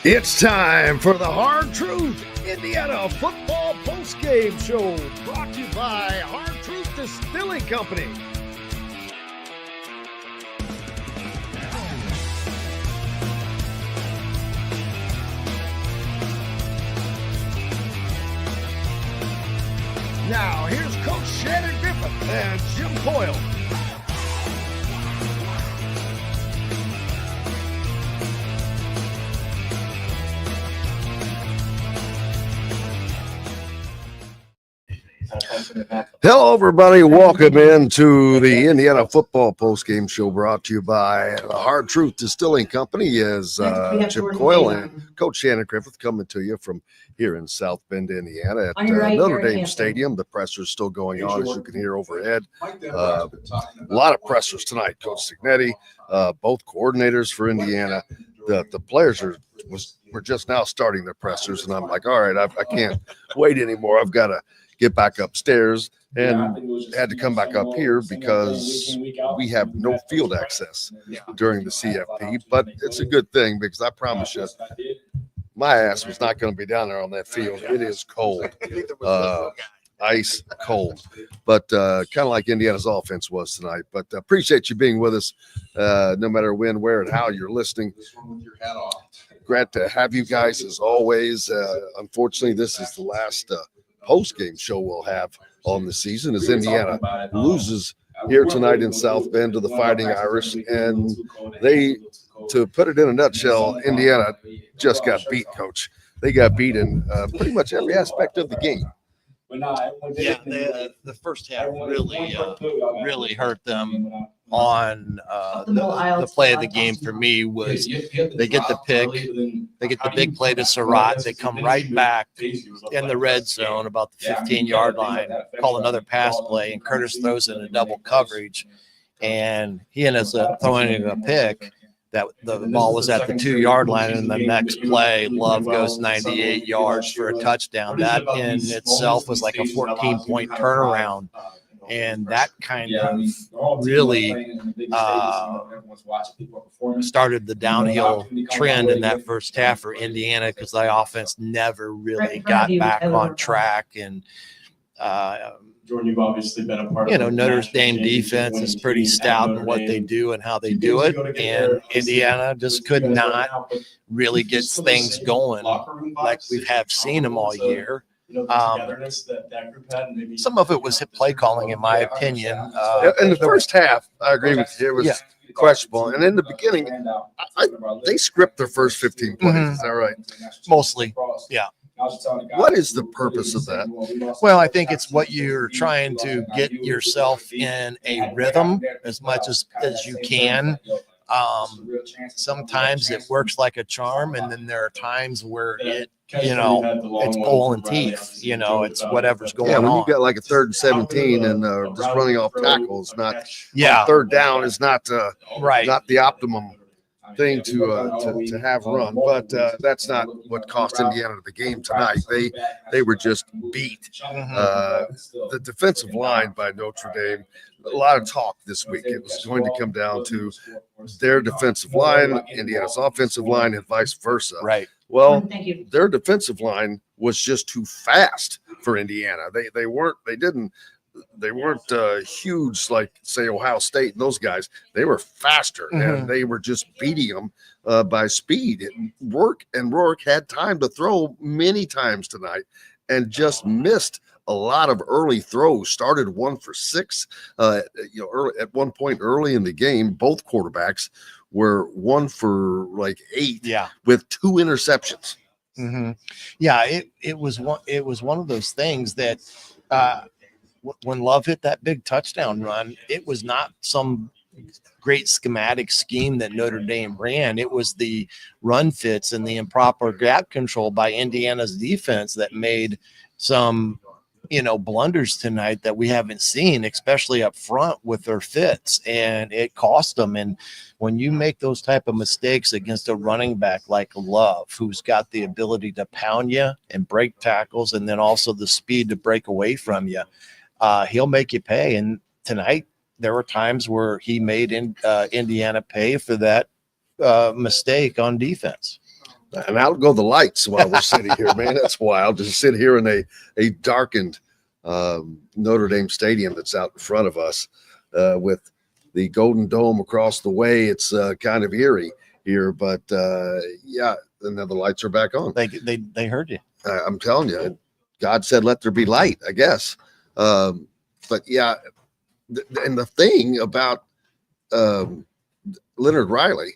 It's time for the Hard Truth Indiana Football Postgame Show, brought to you by Hard Truth Distilling Company. Now, here's Coach Shannon, Griffith, and Jim Coyle. Hello, everybody. Welcome into the Indiana Football Postgame Show, brought to you by the Hard Truth Distilling Company. As Jim Coyle and Coach Shannon Griffith coming to you from here in South Bend, Indiana, at Notre Dame Stadium. The presser's still going on, as you can hear overhead. A lot of pressers tonight. Coach Cignetti, both coordinators for Indiana. The players were just now starting their pressers, and I'm like, all right, I can't wait anymore. I've got to get back upstairs, and had to come back up here because we have no field access during the CFP. But it's a good thing, because I promise you, my ass was not going to be down there on that field. It is cold, ice cold, but kind of like Indiana's offense was tonight. But appreciate you being with us, no matter when, where, and how you're listening. Glad to have you guys as always. Unfortunately, this is the last post-game show we'll have on the season, as Indiana loses here tonight in South Bend to the Fighting Irish. And they, to put it in a nutshell, Indiana just got beat, Coach. They got beat in pretty much every aspect of the game. Yeah, the first half really hurt them on the play of the game. For me, was they get the pick, they get the big play to Surratt, they come right back in the red zone about the 15-yard line, call another pass play, and Curtis throws in a double coverage, and he ends up throwing in a pick. That the ball was at the 2-yard line, and the next play, Love goes 98 yards for a touchdown. That in itself was like a 14-point turnaround, and that kind of really started the downhill trend in that first half for Indiana, because the offense never really got back on track. And Jordan, you've obviously been a part of Notre Dame defense is pretty stout in what they do and how they do it. And Indiana just could not really get things going like we have seen them all year. Some of it was play calling, in my opinion. In the first half, I agree with you. It was questionable. And in the beginning, they script their first 15 plays. Is that right? Mostly, yeah. What is the purpose of that? Well, I think it's what you're trying to get yourself in a rhythm as much as you can. Sometimes it works like a charm, and then there are times where it's pulling teeth. It's whatever's going on. Yeah, when you got like a 3rd and 17 and just running off tackles, not third down is not not the optimum thing to have run, but that's not what cost Indiana the game tonight. They were just beat. The defensive line by Notre Dame, a lot of talk this week. It was going to come down to their defensive line, Indiana's offensive line, and vice versa. Right. Well, their defensive line was just too fast for Indiana. They weren't huge like, say, Ohio State and those guys. They were faster, and they were just beating them by speed. Rourke had time to throw many times tonight and just missed a lot of early throws. Started 1 for 6. Early, at one point early in the game, both quarterbacks were 1 for like 8 with 2 interceptions. Yeah, it was one of those things that when Love hit that big touchdown run, it was not some great schematic scheme that Notre Dame ran. It was the run fits and the improper gap control by Indiana's defense that made some blunders tonight that we haven't seen, especially up front with their fits, and it cost them. And when you make those type of mistakes against a running back like Love, who's got the ability to pound you and break tackles, and then also the speed to break away from you, he'll make you pay. And tonight there were times where he made Indiana pay for that mistake on defense. And out go the lights while we're sitting here, man. That's wild. Just sit here in a darkened Notre Dame stadium that's out in front of us with the Golden Dome across the way. It's kind of eerie here, but yeah, and now the lights are back on. They heard you. I'm telling you, God said, "Let there be light." I guess, but yeah, and the thing about Leonard Riley.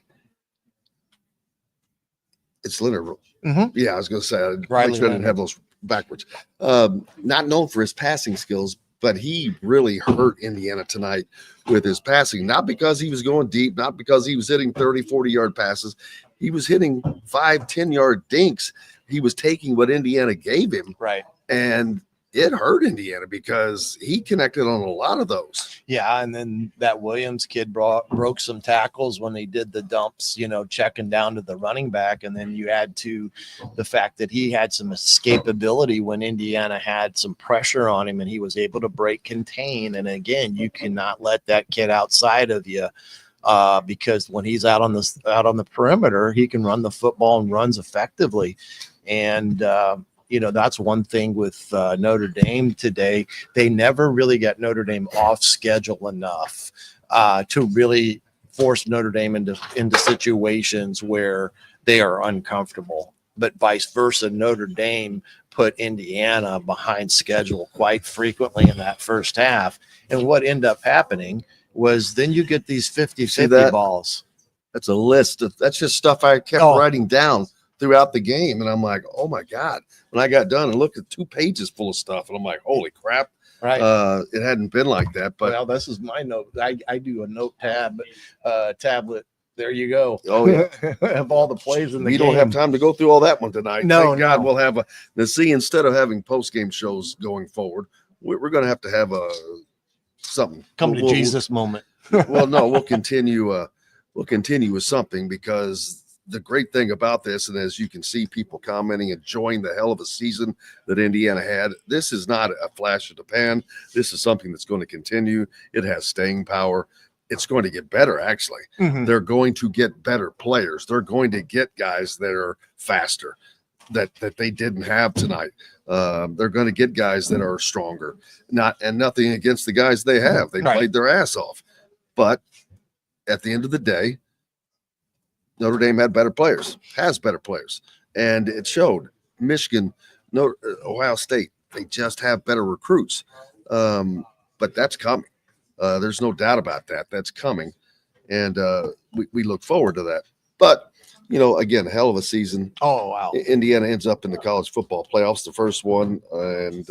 It's Leonard. Mm-hmm. Yeah, I was going to say, Riley make sure I didn't have those backwards. Not known for his passing skills, but he really hurt Indiana tonight with his passing. Not because he was going deep, not because he was hitting 30, 40-yard passes. He was hitting 5, 10-yard dinks. He was taking what Indiana gave him. Right. And it hurt Indiana because he connected on a lot of those. Yeah, and then that Williams kid broke some tackles when they did the dumps, checking down to the running back. And then you add to the fact that he had some escapability when Indiana had some pressure on him and he was able to break contain. And again, you cannot let that kid outside of you because when he's out on the perimeter, he can run the football and runs effectively. And that's one thing with Notre Dame today. They never really got Notre Dame off schedule enough to really force Notre Dame into situations where they are uncomfortable. But vice versa, Notre Dame put Indiana behind schedule quite frequently in that first half. And what ended up happening was then you get these 50-50 balls. That's a list. That's just stuff I kept writing down throughout the game. And I'm like, oh my God. When I got done and looked at 2 pages full of stuff, and I'm like, holy crap. Right. It hadn't been like that. But well, this is my note. I do a note tablet. There you go. Oh yeah. Have all the plays in the we game. don't have time to go through all that one tonight. No, Thank God we'll have instead of having post-game shows going forward, we're going to have something. Come to Jesus moment. Well, no, we'll continue with something, because the great thing about this, and as you can see people commenting, enjoying the hell of a season that Indiana had, this is not a flash in the pan. This is something that's going to continue. It has staying power. It's going to get better, actually. Mm-hmm. They're going to get better players. They're going to get guys that are faster that they didn't have tonight. They're going to get guys that are stronger. Nothing against the guys they have. They played their ass off. But at the end of the day, Notre Dame has better players, and it showed. Michigan, Ohio State, they just have better recruits, but that's coming. There's no doubt about that. That's coming, and we look forward to that. But, again, a hell of a season. Oh, wow. Indiana ends up in the college football playoffs, the first one, and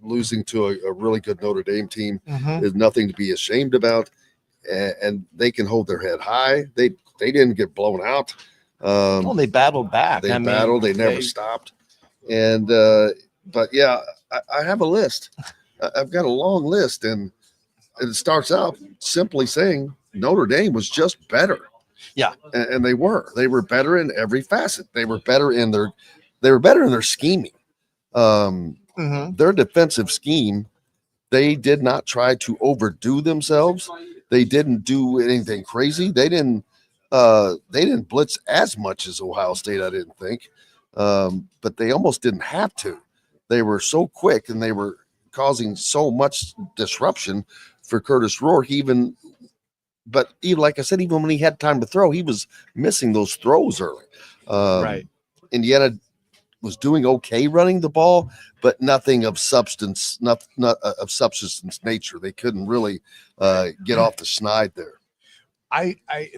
losing to a really good Notre Dame team is nothing to be ashamed about, and they can hold their head high. They didn't get blown out. They battled back. They battled. They never stopped. And but yeah, I have a list. I've got a long list, and it starts out simply saying Notre Dame was just better. Yeah, and they were better in every facet. They were better in their scheming. Their defensive scheme. They did not try to overdo themselves. They didn't do anything crazy. They didn't blitz as much as Ohio State, I didn't think. But they almost didn't have to. They were so quick, and they were causing so much disruption for Curtis Rourke. But like I said, even when he had time to throw, he was missing those throws early. Right. Indiana was doing okay running the ball, but nothing of substance, not of subsistence nature. They couldn't really get off the schneid there.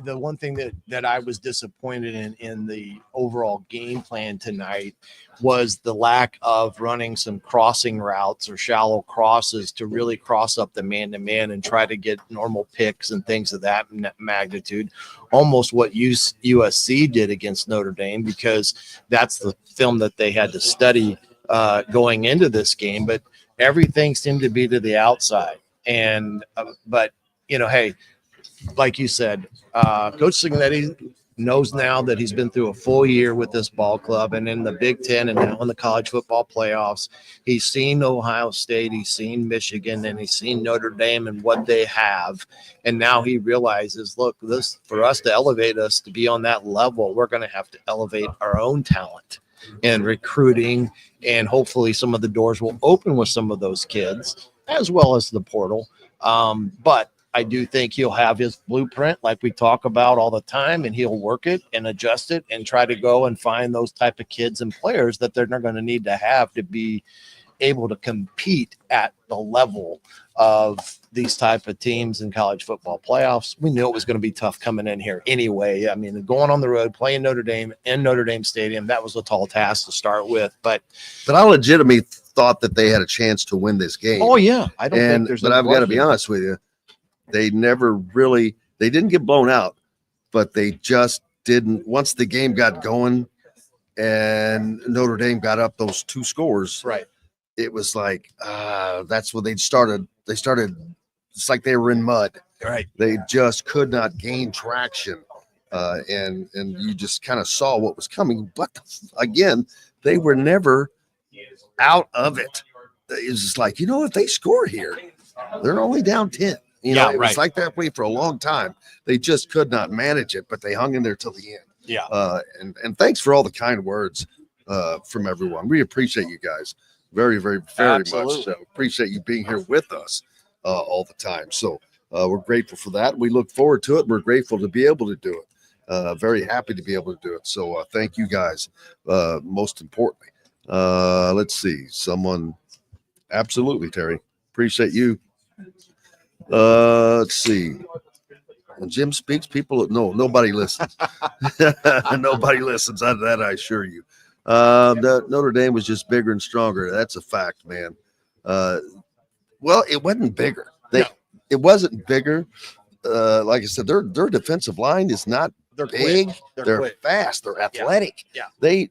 The one thing that I was disappointed in the overall game plan tonight was the lack of running some crossing routes or shallow crosses to really cross up the man-to-man and try to get normal picks and things of that magnitude. Almost what USC did against Notre Dame, because that's the film that they had to study going into this game. But everything seemed to be to the outside. And but hey, like you said, Coach Cignetti knows now that he's been through a full year with this ball club and in the Big Ten and now in the college football playoffs. He's seen Ohio State, he's seen Michigan, and he's seen Notre Dame and what they have. And now he realizes, look, this for us to elevate us to be on that level, we're going to have to elevate our own talent and recruiting. And hopefully some of the doors will open with some of those kids as well as the portal. But I do think he'll have his blueprint like we talk about all the time, and he'll work it and adjust it and try to go and find those type of kids and players that they're not going to need to have to be able to compete at the level of these type of teams in college football playoffs. We knew it was going to be tough coming in here anyway. I mean, going on the road, playing Notre Dame in Notre Dame Stadium, that was a tall task to start with. But I legitimately thought that they had a chance to win this game. oh yeah, I don't think there's. But I've got to be honest with you, they didn't get blown out, but they just didn't. Once the game got going and Notre Dame got up those 2 scores, right. It was like, that's when they started. It's like they were in mud. Right. They just could not gain traction. And you just kind of saw what was coming. But again, they were never out of it. It was just like, if they score here, they're only down 10. It was like that way for a long time. They just could not manage it, but they hung in there till the end. Yeah. And thanks for all the kind words from everyone. We appreciate you guys very, very, very Absolutely. much. So appreciate you being here with us all the time. So we're grateful for that. We look forward to it. We're grateful to be able to do it. Very happy to be able to do it. So thank you guys. Most importantly, let's see. Someone, absolutely, Terry. Appreciate you. Let's see. When Jim speaks, nobody listens. Nobody listens. That I assure you. Notre Dame was just bigger and stronger. That's a fact, man. Well, it wasn't bigger. It wasn't bigger. Like I said, their defensive line is not big. They're fast. They're athletic. Yeah. They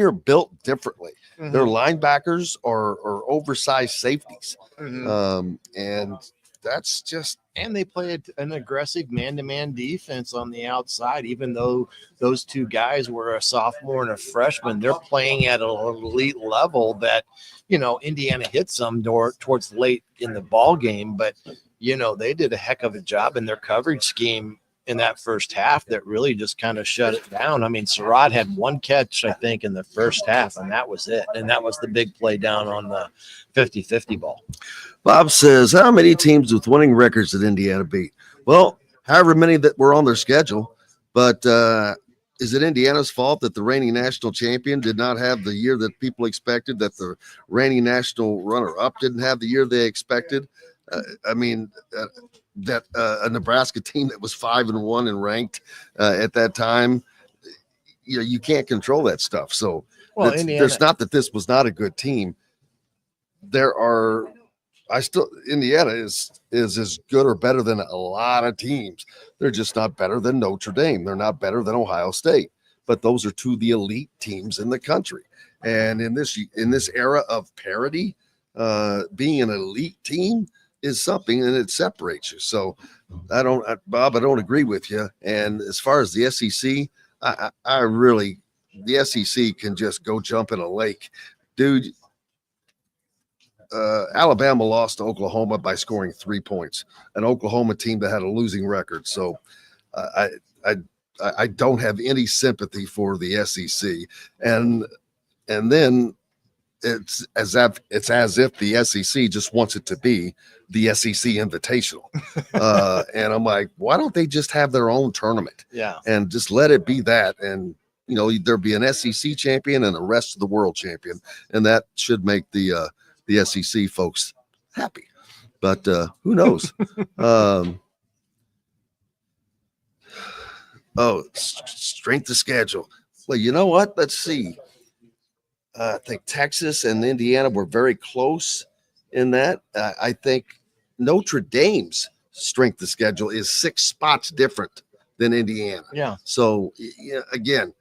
are built differently. Mm-hmm. Their linebackers are oversized safeties. Mm-hmm. And that's just. And they played an aggressive man-to-man defense on the outside, even though those 2 guys were a sophomore and a freshman. They're playing at an elite level that, Indiana hit some towards late in the ball game, but, they did a heck of a job in their coverage scheme in that first half that really just kind of shut it down. I mean, Surratt had 1 catch, I think, in the first half, and that was it. And that was the big play down on the 50-50 ball. Bob says, how many teams with winning records did Indiana beat? Well, however many that were on their schedule. But is it Indiana's fault that the reigning national champion did not have the year that people expected, that the reigning national runner-up didn't have the year they expected? That a Nebraska team that was 5-1 and ranked at that time, you can't control that stuff. So there's not that this was not a good team. Indiana is as good or better than a lot of teams. They're just not better than Notre Dame. They're not better than Ohio State. But those are 2 of the elite teams in the country. And in this era of parity, being an elite team is something, and it separates you. So Bob, I don't agree with you. And as far as the SEC, the SEC can just go jump in a lake, dude. Alabama lost to Oklahoma by scoring 3 points, an Oklahoma team that had a losing record. So I don't have any sympathy for the SEC. And then it's as if the SEC just wants it to be the SEC Invitational. And I'm like, why don't they just have their own tournament? Yeah. And just let it be that. And, there'll be an SEC champion and a rest of the world champion. And that should make the SEC folks happy. But who knows? Strength of schedule. Well, you know what? Let's see. I think Texas and Indiana were very close in that. I think Notre Dame's strength of schedule is 6 spots different than Indiana. Yeah. So, again,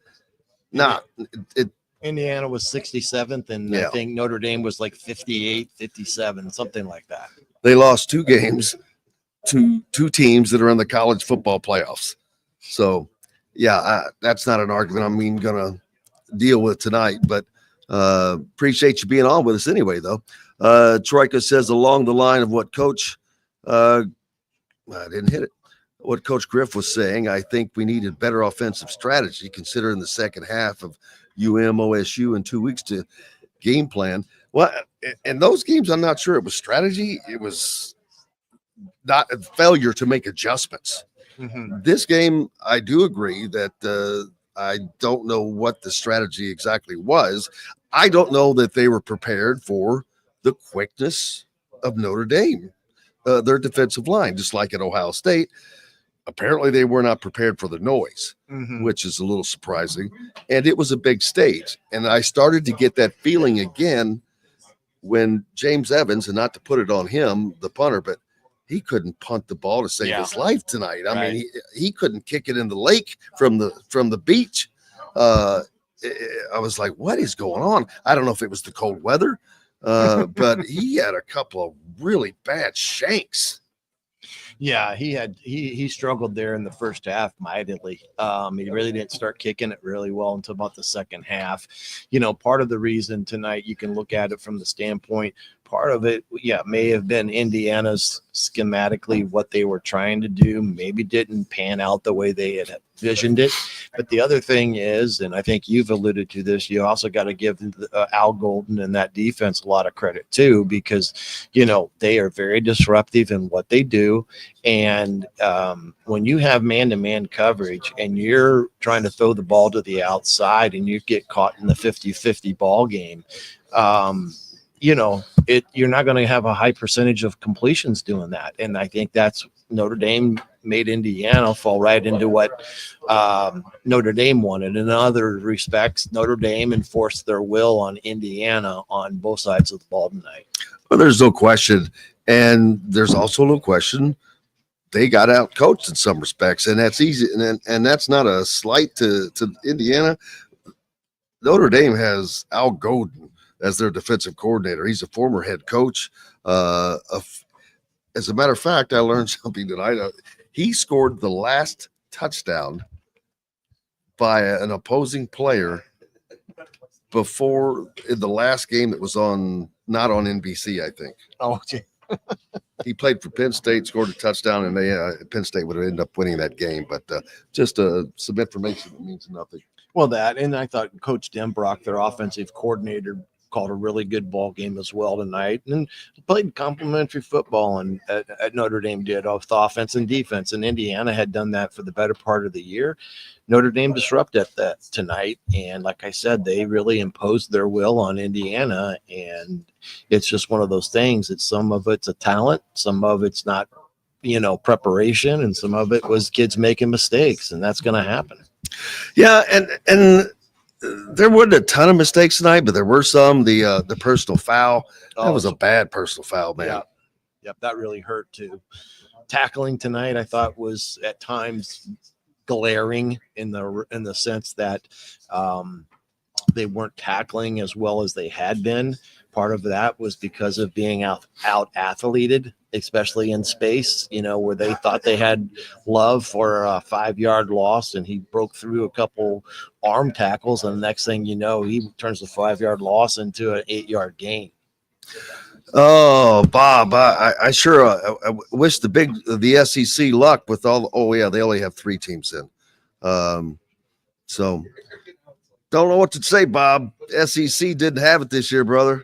Indiana was 67th, and I think Notre Dame was like 58, 57, something like that. They lost 2 games to 2 teams that are in the college football playoffs. So, yeah, that's not an argument I'm even going to deal with tonight, but appreciate you being on with us anyway, though. Troika says along the line of what Coach, I didn't hit it, what Coach Griff was saying, I think we needed better offensive strategy considering the second half of OSU in 2 weeks to game plan. Well, in those games, I'm not sure it was strategy. It was not a failure to make adjustments. Mm-hmm. This game, I do agree that I don't know what the strategy exactly was. I don't know that they were prepared for the quickness of Notre Dame, their defensive line, just like at Ohio State. Apparently, they were not prepared for the noise, which is a little surprising. And it was a big stage. And I started to get that feeling again when James Evans, and not to put it on him, the punter, but he couldn't punt the ball to save his life tonight. I mean, he couldn't kick it in the lake from the beach. I was like, what is going on? I don't know if it was the cold weather, but he had a couple of really bad shanks. Yeah, he struggled there in the first half mightily. He really didn't start kicking it really well until about the second half. Part of the reason tonight, you can look at it from the standpoint, part of it, may have been Indiana's schematically what they were trying to do, maybe didn't pan out the way they had visioned it. But the other thing is, and I think you've alluded to this, you also got to give Al Golden and that defense a lot of credit too, because, they are very disruptive in what they do. And when you have man-to-man coverage and you're trying to throw the ball to the outside and you get caught in the 50-50 ball game, you're not going to have a high percentage of completions doing that. And I think that's Notre Dame made Indiana fall right into what Notre Dame wanted. In other respects, Notre Dame enforced their will on Indiana on both sides of the ball tonight. Well, there's no question. And there's also no question they got out coached in some respects. And that's easy. And that's not a slight to Indiana. Notre Dame has Al Golden as their defensive coordinator. He's a former head coach. As a matter of fact, I learned something tonight. He scored the last touchdown by an opposing player before in the last game that was not on NBC, I think. Oh, gee. He played for Penn State, scored a touchdown, and Penn State would have ended up winning that game. But just some information that means nothing. Well, and I thought Coach Denbrock, their offensive coordinator, called a really good ball game as well tonight, and played complimentary football and at Notre Dame did both offense and defense. And Indiana had done that for the better part of the year. Notre Dame disrupted that tonight, and like I said, they really imposed their will on Indiana. And it's just one of those things that some of it's a talent, some of it's not, preparation, and some of it was kids making mistakes, and that's going to happen. Yeah, and there wasn't a ton of mistakes tonight, but there were some. The personal foul, that was a bad personal foul, man. Yep, that really hurt too. Tackling tonight, I thought, was at times glaring in the sense that they weren't tackling as well as they had been. Part of that was because of being out athleted, especially in space, where they thought they had Love for a 5-yard loss, and he broke through a couple arm tackles, and the next thing you know, he turns the 5-yard loss into an 8-yard gain. Oh, Bob, I sure I wish the SEC luck with all. Oh yeah, they only have 3 teams in, so don't know what to say, Bob. SEC didn't have it this year, brother.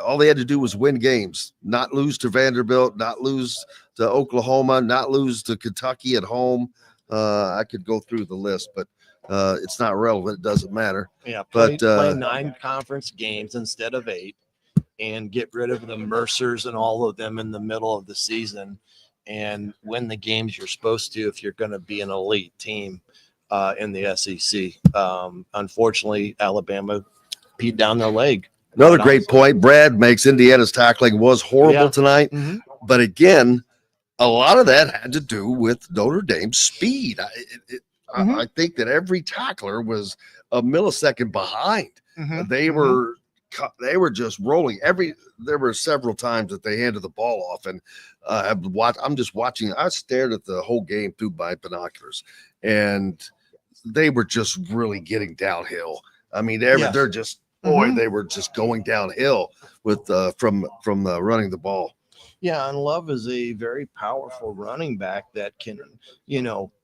All they had to do was win games, not lose to Vanderbilt, not lose to Oklahoma, not lose to Kentucky at home. I could go through the list, but it's not relevant. It doesn't matter. Yeah, play 9 conference games instead of 8, and get rid of the Mercers and all of them in the middle of the season, and win the games you're supposed to if you're going to be an elite team in the SEC. Unfortunately, Alabama peed down their leg. Another great point Brad makes. Indiana's tackling was horrible tonight. Mm-hmm. But again, a lot of that had to do with Notre Dame's speed. I think that every tackler was a millisecond behind. Mm-hmm. They were they were just rolling. There were several times that they handed the ball off, and I'm just watching. I stared at the whole game through my binoculars, and they were just really getting downhill. I mean, they're just they were just going downhill with from running the ball. Yeah, and Love is a very powerful running back that can,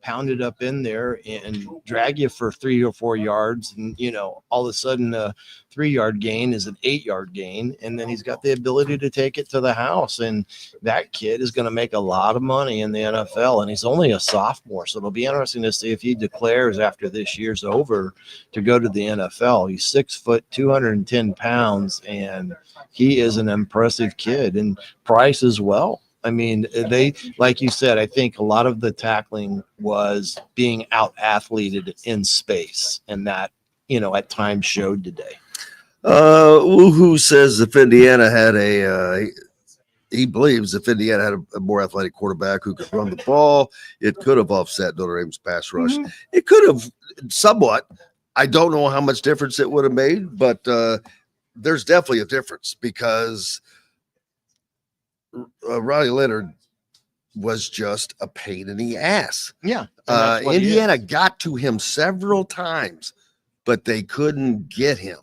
pound it up in there and drag you for 3 or 4 yards. And, all of a sudden a 3-yard gain is an 8-yard gain. And then he's got the ability to take it to the house. And that kid is going to make a lot of money in the NFL. And he's only a sophomore. So it'll be interesting to see if he declares after this year's over to go to the NFL. He's 6 foot, 210 pounds, and he is an impressive kid. And Price as well. I mean, they, like you said, I think a lot of the tackling was being out athleted in space, and that, at times showed today. Woohoo says if Indiana had he believes if Indiana had a more athletic quarterback who could run the ball, it could have offset Notre Dame's pass rush. Mm-hmm. It could have somewhat. I don't know how much difference it would have made, but there's definitely a difference because Riley Leonard was just a pain in the ass. Yeah. Indiana got to him several times, but they couldn't get him.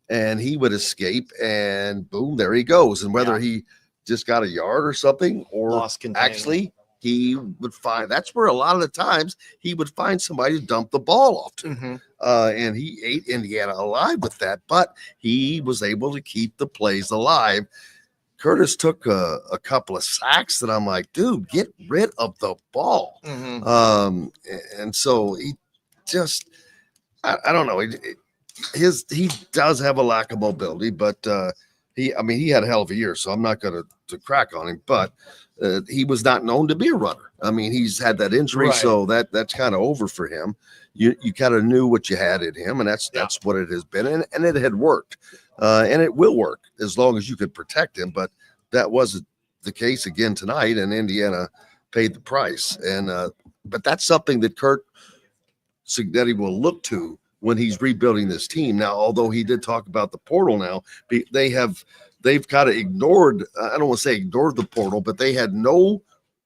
And he would escape, and boom, there he goes. And whether he just got a yard or something, or actually he would find, that's where a lot of the times he would find somebody to dump the ball off to. Mm-hmm. And he ate Indiana alive with that, but he was able to keep the plays alive. Curtis took a couple of sacks that I'm like, dude, get rid of the ball. Mm-hmm. And so he just, I don't know. He does have a lack of mobility, but he had a hell of a year, so I'm not going to crack on him, but he was not known to be a runner. I mean, he's had that injury, right. So that's kind of over for him. You kind of knew what you had in him, and that's what it has been, and it had worked. And it will work as long as you could protect him. But that wasn't the case again tonight, and Indiana paid the price. And but that's something that Kurt Cignetti will look to when he's rebuilding this team. Now, although he did talk about the portal now, they've kind of ignored, I don't want to say ignored the portal, but they had no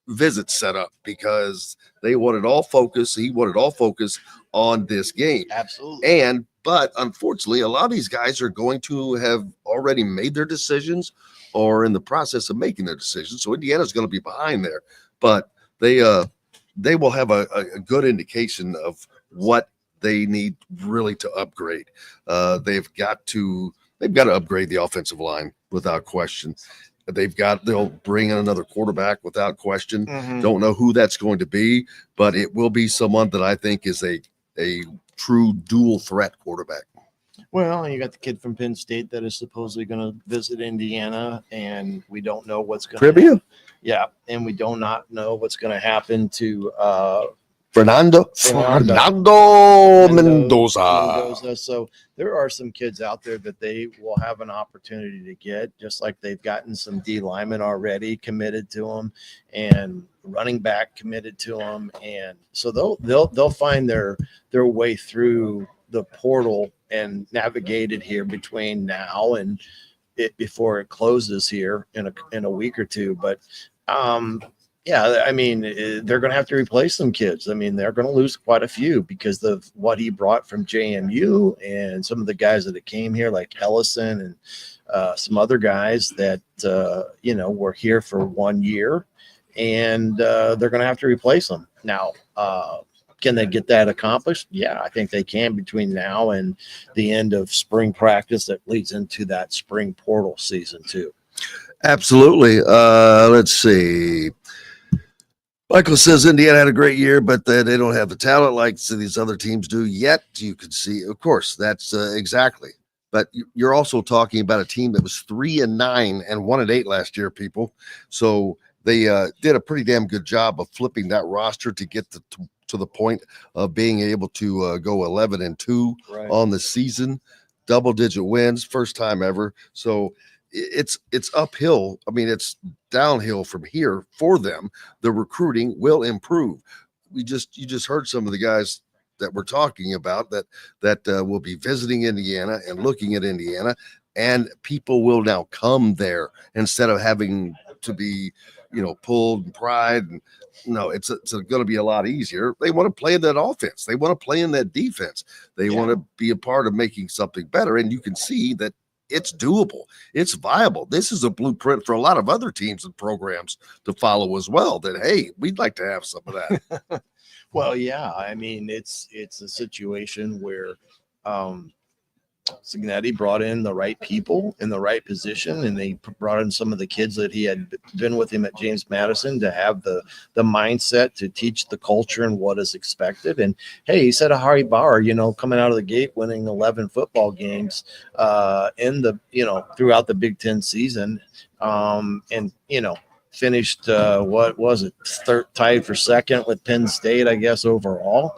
visits set up because they wanted all focus. He wanted all focus on this game. Absolutely. But unfortunately, a lot of these guys are going to have already made their decisions or in the process of making their decisions. So Indiana's going to be behind there, but they will have a good indication of what they need really to upgrade. They've got to upgrade the offensive line without question. They'll bring in another quarterback without question. Mm-hmm. Don't know who that's going to be, but it will be someone that I think is a true dual threat quarterback. Well, you got the kid from Penn State that is supposedly going to visit Indiana, and we don't know what's going to happen. Yeah, and we do not know what's going to happen to Fernando Mendoza. So there are some kids out there that they will have an opportunity to get, just like they've gotten some D linemen already committed to them, and running back committed to them, and so they'll find their way through the portal and navigate it here between now and before it closes here in a week or two. But yeah, I mean, they're going to have to replace some kids. I mean, they're going to lose quite a few because of what he brought from JMU and some of the guys that came here, like Ellison and some other guys that, were here for 1 year, and they're going to have to replace them. Now, can they get that accomplished? Yeah, I think they can between now and the end of spring practice that leads into that spring portal season too. Absolutely. Let's see. Michael says Indiana had a great year, but they don't have the talent like these other teams do yet. You can see, of course, that's exactly. But you're also talking about a team that was 3-9 and 1-8 last year, people. So they did a pretty damn good job of flipping that roster to get to the point of being able to go 11-2 on the season, double-digit wins, first time ever. So it's uphill. I mean, it's downhill from here for them. The recruiting will improve. You just heard some of the guys that we're talking about that will be visiting Indiana and looking at Indiana. and people will now come there instead of having to be, pulled and pried. And no, it's going to be a lot easier. They want to play in that offense. They want to play in that defense. They want to be a part of making something better. And you can see that it's doable. It's viable. This is a blueprint for a lot of other teams and programs to follow as well, that, hey, we'd like to have some of that. Well, yeah, I mean, it's a situation where Cignetti brought in the right people in the right position, and they brought in some of the kids that he had been with him at James Madison to have the mindset to teach the culture and what is expected. And hey, he set a high bar, coming out of the gate, winning 11 football games in the, throughout the Big Ten season. And, finished, what was it? Tied for second with Penn State, I guess, overall.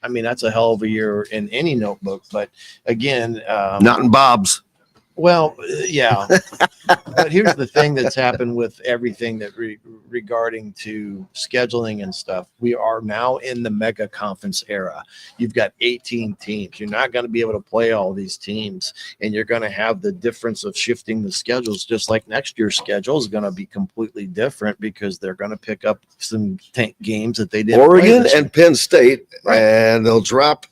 I mean, that's a hell of a year in any notebook, but again, Not in Bob's. Well, yeah, but here's the thing that's happened with everything that regarding to scheduling and stuff. We are now in the mega conference era. You've got 18 teams. You're not going to be able to play all these teams, and you're going to have the difference of shifting the schedules. Just like next year's schedule is going to be completely different because they're going to pick up some games that they didn't. Oregon and Penn State, right. And they'll drop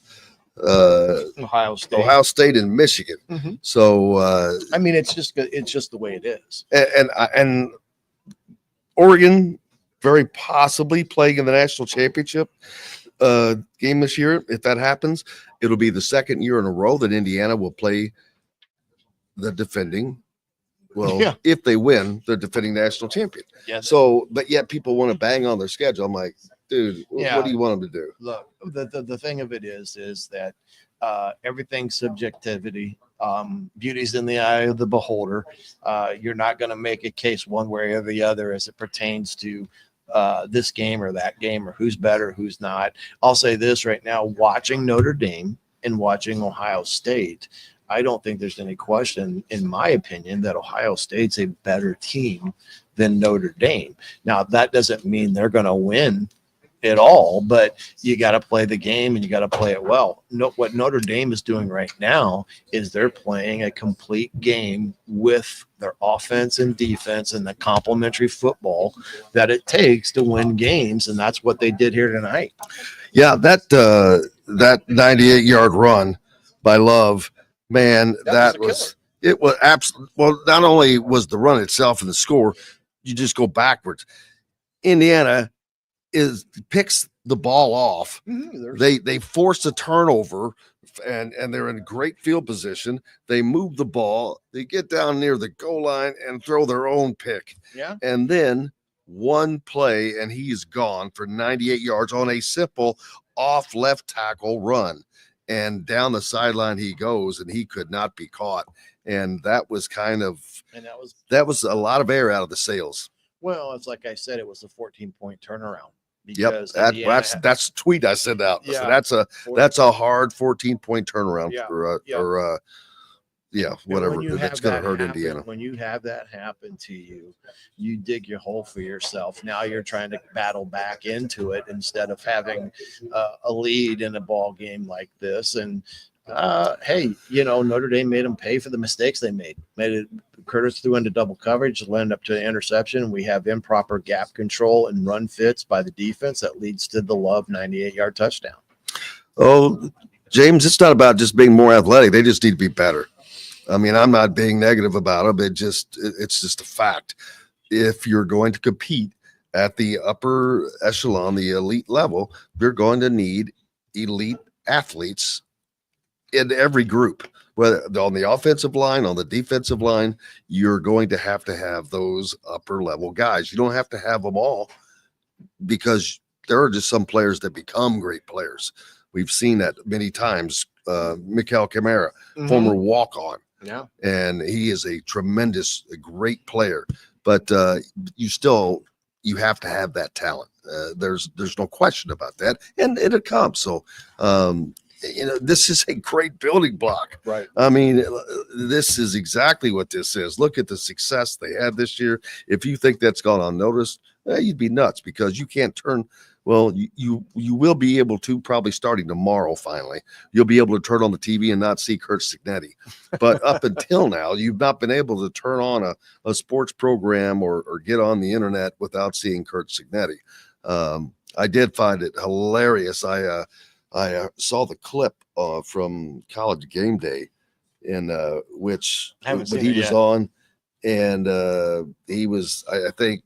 Ohio State and Michigan. Mm-hmm. So I mean, it's just the way it is. And Oregon very possibly playing in the national championship game this year. If that happens, it'll be the second year in a row that Indiana will play the defending. Well, yeah. If they win, the defending national champion. Yes. So, but yet people want to bang on their schedule. I'm like, dude, what do you want them to do? Look, the thing of it is that everything's subjectivity. Beauty's in the eye of the beholder. You're not going to make a case one way or the other as it pertains to this game or that game or who's better, who's not. I'll say this right now, watching Notre Dame and watching Ohio State, I don't think there's any question, in my opinion, that Ohio State's a better team than Notre Dame. Now, that doesn't mean they're going to win at all, but you got to play the game and you got to play it well. What Notre Dame is doing right now is they're playing a complete game with their offense and defense and the complementary football that it takes to win games, and that's what they did here tonight. Yeah, that 98-yard run by Love, man, it was absolutely. Well, not only was the run itself and the score, you just go backwards. Indiana picks the ball off. Mm-hmm. They force a turnover and they're in great field position. They move the ball, they get down near the goal line and throw their own pick. Yeah. And then one play and he's gone for 98 yards on a simple off left tackle run. And down the sideline he goes, and he could not be caught. And that was that was a lot of air out of the sails. Well, it's like I said, it was a 14-point turnaround. Yep, that's a tweet I sent out. Yeah, so that's a hard 14-point turnaround whatever. That's going to hurt Indiana. When you have that happen to you, you dig your hole for yourself. Now you're trying to battle back into it instead of having a lead in a ball game like this. And hey, Notre Dame made them pay for the mistakes they made. Curtis threw into double coverage, led up to an interception. We have improper gap control and run fits by the defense that leads to the Love 98-yard touchdown. Oh, James, it's not about just being more athletic. They just need to be better. I mean, I'm not being negative about them. It's just a fact. If you're going to compete at the upper echelon, the elite level, you're going to need elite athletes in every group. Whether on the offensive line, on the defensive line, you're going to have those upper level guys. You don't have to have them all, because there are just some players that become great players. We've seen that many times. Mikel Camara, former walk-on. Yeah. And he is a great player, but you have to have that talent. There's no question about that. And it comes. So, this is a great building block. Right. I mean, this is exactly what this is. Look at the success they had this year. If you think that's gone unnoticed, you'd be nuts, because you can't turn Well, you will be able to, probably starting tomorrow. Finally, you'll be able to turn on the TV and not see Kurt Cignetti. But up until now, you've not been able to turn on a sports program or get on the internet without seeing Kurt Cignetti. I did find it hilarious. I saw the clip from College Game Day, in which I haven't when seen he it was yet. on, and he was, I think,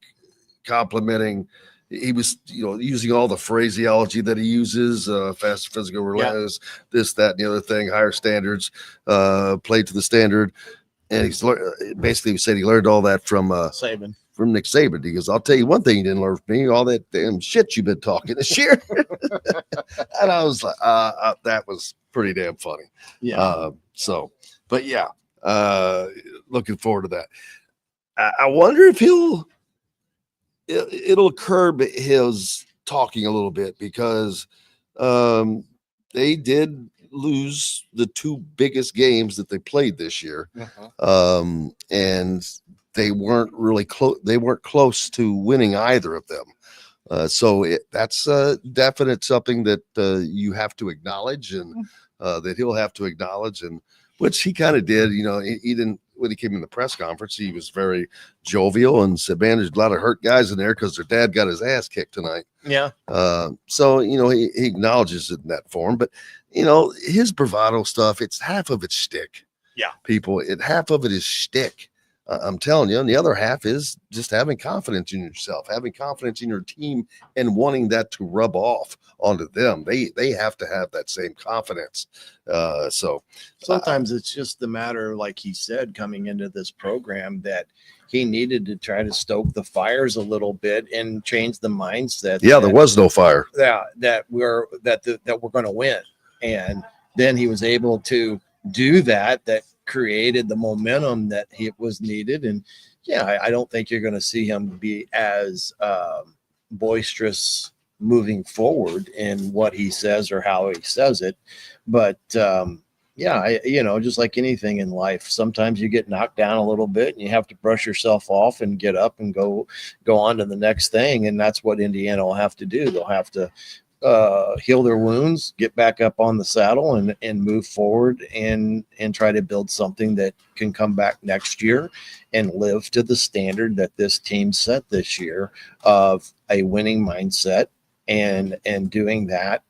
complimenting. He was, using all the phraseology that he uses, fast, physical, relentless, this, that, and the other thing, higher standards, play to the standard. And he's basically said he learned all that from Saban. from Nick Saban. He goes, I'll tell you one thing you didn't learn from me, all that damn shit you've been talking this year. And I was like, that was pretty damn funny. Yeah. But yeah, looking forward to that. I wonder if it'll curb his talking a little bit, because they did lose the two biggest games that they played this year. And they weren't really close. They weren't close to winning either of them. So that's definite something that you have to acknowledge, and that he'll have to acknowledge, and which he kind of did. He didn't, when he came in the press conference, he was very jovial and said, man, there's a lot of hurt guys in there because their dad got his ass kicked tonight. Yeah. So he acknowledges it in that form, but his bravado stuff, it's half of it's shtick. Yeah. Half of it is shtick. I'm telling you, and the other half is just having confidence in yourself, having confidence in your team, and wanting that to rub off onto them. They have to have that same confidence. So sometimes it's just the matter, like he said, coming into this program, that he needed to try to stoke the fires a little bit and change the mindset. Yeah, there was no fire. That we're going to win, and then he was able to do that. That created the momentum that he was needed. And yeah, I don't think you're going to see him be as boisterous moving forward in what he says or how he says it. But yeah, just like anything in life, sometimes you get knocked down a little bit and you have to brush yourself off and get up and go on to the next thing. And that's what Indiana will have to do. They'll have to heal their wounds, get back up on the saddle, and move forward and try to build something that can come back next year and live to the standard that this team set this year of a winning mindset and doing that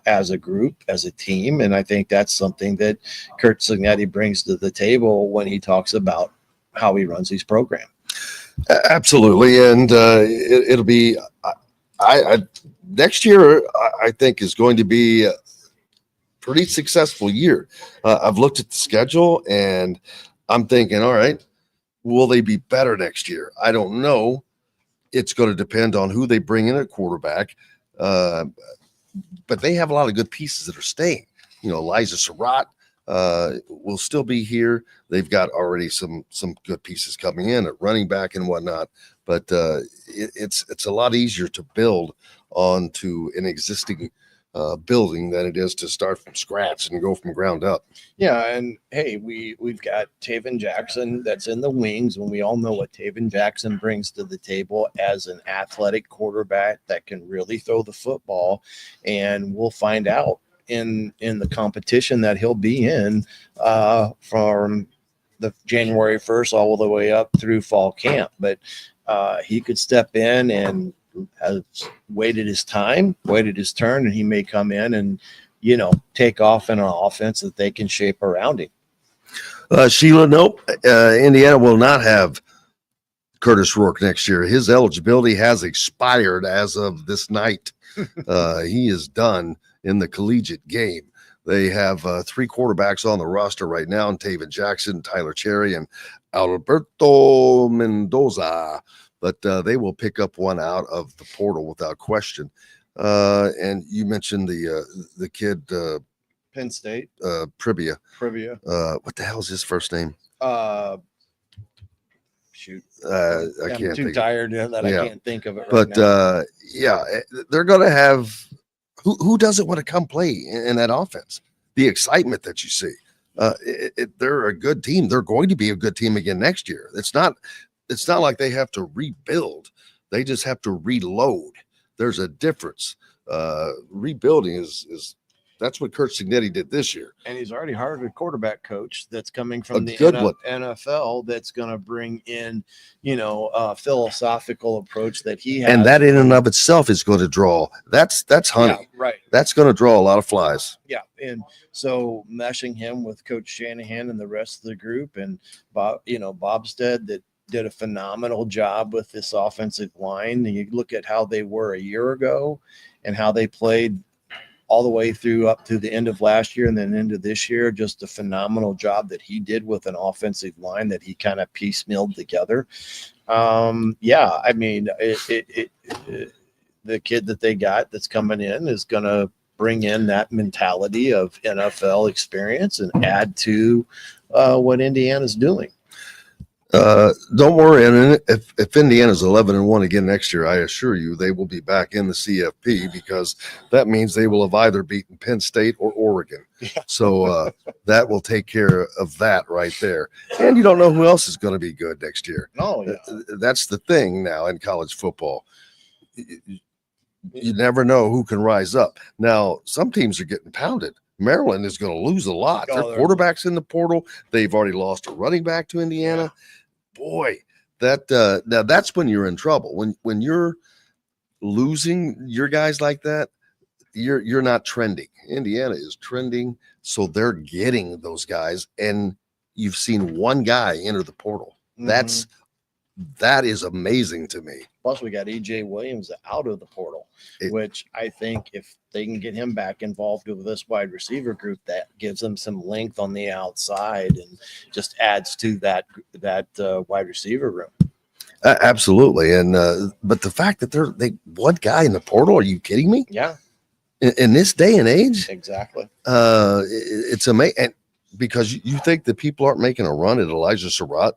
as a group, as a team. And I think that's something that Kurt Cignetti brings to the table when he talks about how he runs these programs. Absolutely. And it'll be, next year, I think, is going to be a pretty successful year. I've looked at the schedule and I'm thinking, all right, will they be better next year? I don't know. It's going to depend on who they bring in at quarterback. But they have a lot of good pieces that are staying. Elijah Surratt will still be here. They've got already some good pieces coming in at running back and whatnot. But it's a lot easier to build onto an existing building than it is to start from scratch and go from ground up. Yeah, and hey, we've got Taven Jackson that's in the wings, and we all know what Taven Jackson brings to the table as an athletic quarterback that can really throw the football, and we'll find out in the competition that he'll be in from the January 1st all the way up through fall camp. But he could step in and has waited his time, waited his turn, and he may come in and, take off in an offense that they can shape around him. Sheila, nope. Indiana will not have Curtis Rourke next year. His eligibility has expired as of this night. He is done in the collegiate game. They have three quarterbacks on the roster right now, and Taven Jackson, Tyler Cherry, and Alberto Mendoza. But they will pick up one out of the portal without question. And you mentioned the kid, Penn State, Privia. Privia. What the hell's his first name? Shoot, I I'm can't. too tired that I can't think of it. But yeah, they're going to have. Who doesn't want to come play in that offense? The excitement that you see. They're a good team. They're going to be a good team again next year. It's not like they have to rebuild. They just have to reload. There's a difference. Rebuilding is that's what Coach Cignetti did this year. And he's already hired a quarterback coach that's coming from the good one. NFL that's going to bring in, a philosophical approach that he has. And that in and of itself is going to draw. That's honey. Yeah, right. That's going to draw a lot of flies. Yeah. And so meshing him with Coach Shanahan and the rest of the group and Bobstead that did a phenomenal job with this offensive line. And you look at how they were a year ago and how they played all the way through up to the end of last year and then into this year, just a phenomenal job that he did with an offensive line that he kind of piecemealed together. I mean, the kid that they got that's coming in is going to bring in that mentality of NFL experience and add to what Indiana's doing. Don't worry. And if Indiana's 11-1 again next year, I assure you they will be back in the CFP because that means they will have either beaten Penn State or Oregon. Yeah. So that will take care of that right there. And you don't know who else is going to be good next year. Oh, yeah. That's the thing now in college football. You never know who can rise up. Now, some teams are getting pounded. Maryland is going to lose a lot. Their quarterback's in the portal. They've already lost a running back to Indiana. Yeah. Boy, now that's when you're in trouble. When you're losing your guys like that, you're not trending. Indiana is trending, so they're getting those guys. And you've seen one guy enter the portal. Mm-hmm. That is amazing to me. Plus, we got E.J. Williams out of the portal, which I think if they can get him back involved with this wide receiver group, that gives them some length on the outside and just adds to that wide receiver room. Absolutely. And but the fact that they one guy in the portal, are you kidding me? Yeah. In this day and age? Exactly. It's amazing. And because you think that people aren't making a run at Elijah Surratt?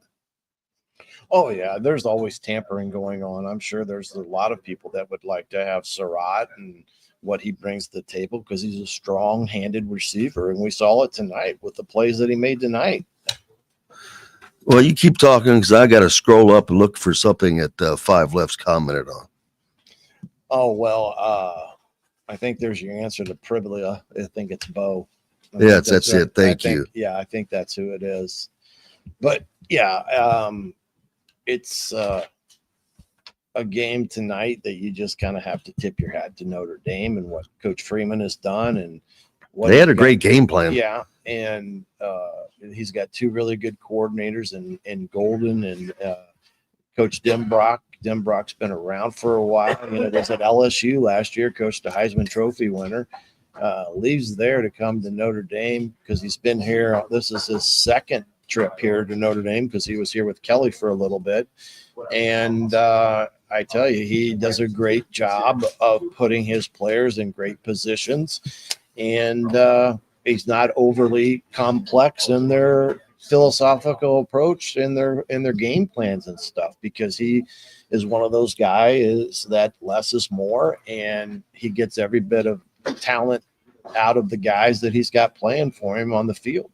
Oh, yeah, there's always tampering going on. I'm sure there's a lot of people that would like to have Surratt and what he brings to the table because he's a strong-handed receiver, and we saw it tonight with the plays that he made tonight. Well, you keep talking because I got to scroll up and look for something that Five Left's commented on. Oh, well, I think there's your answer to Priblia. I think it's Bo. Yes, that's it. Thank you. Yeah, I think that's who it is. But, yeah, it's a game tonight that you just kind of have to tip your hat to Notre Dame and what Coach Freeman has done. And what they had a great game plan. Yeah. And he's got two really good coordinators in Golden and Coach Denbrock. Denbrock's been around for a while. Was at LSU last year, coached a Heisman Trophy winner. Leaves there to come to Notre Dame because he's been here. This is his second trip here to Notre Dame because he was here with Kelly for a little bit. And I tell you, he does a great job of putting his players in great positions. And he's not overly complex in their philosophical approach in their game plans and stuff because he is one of those guys that less is more, and he gets every bit of talent out of the guys that he's got playing for him on the field.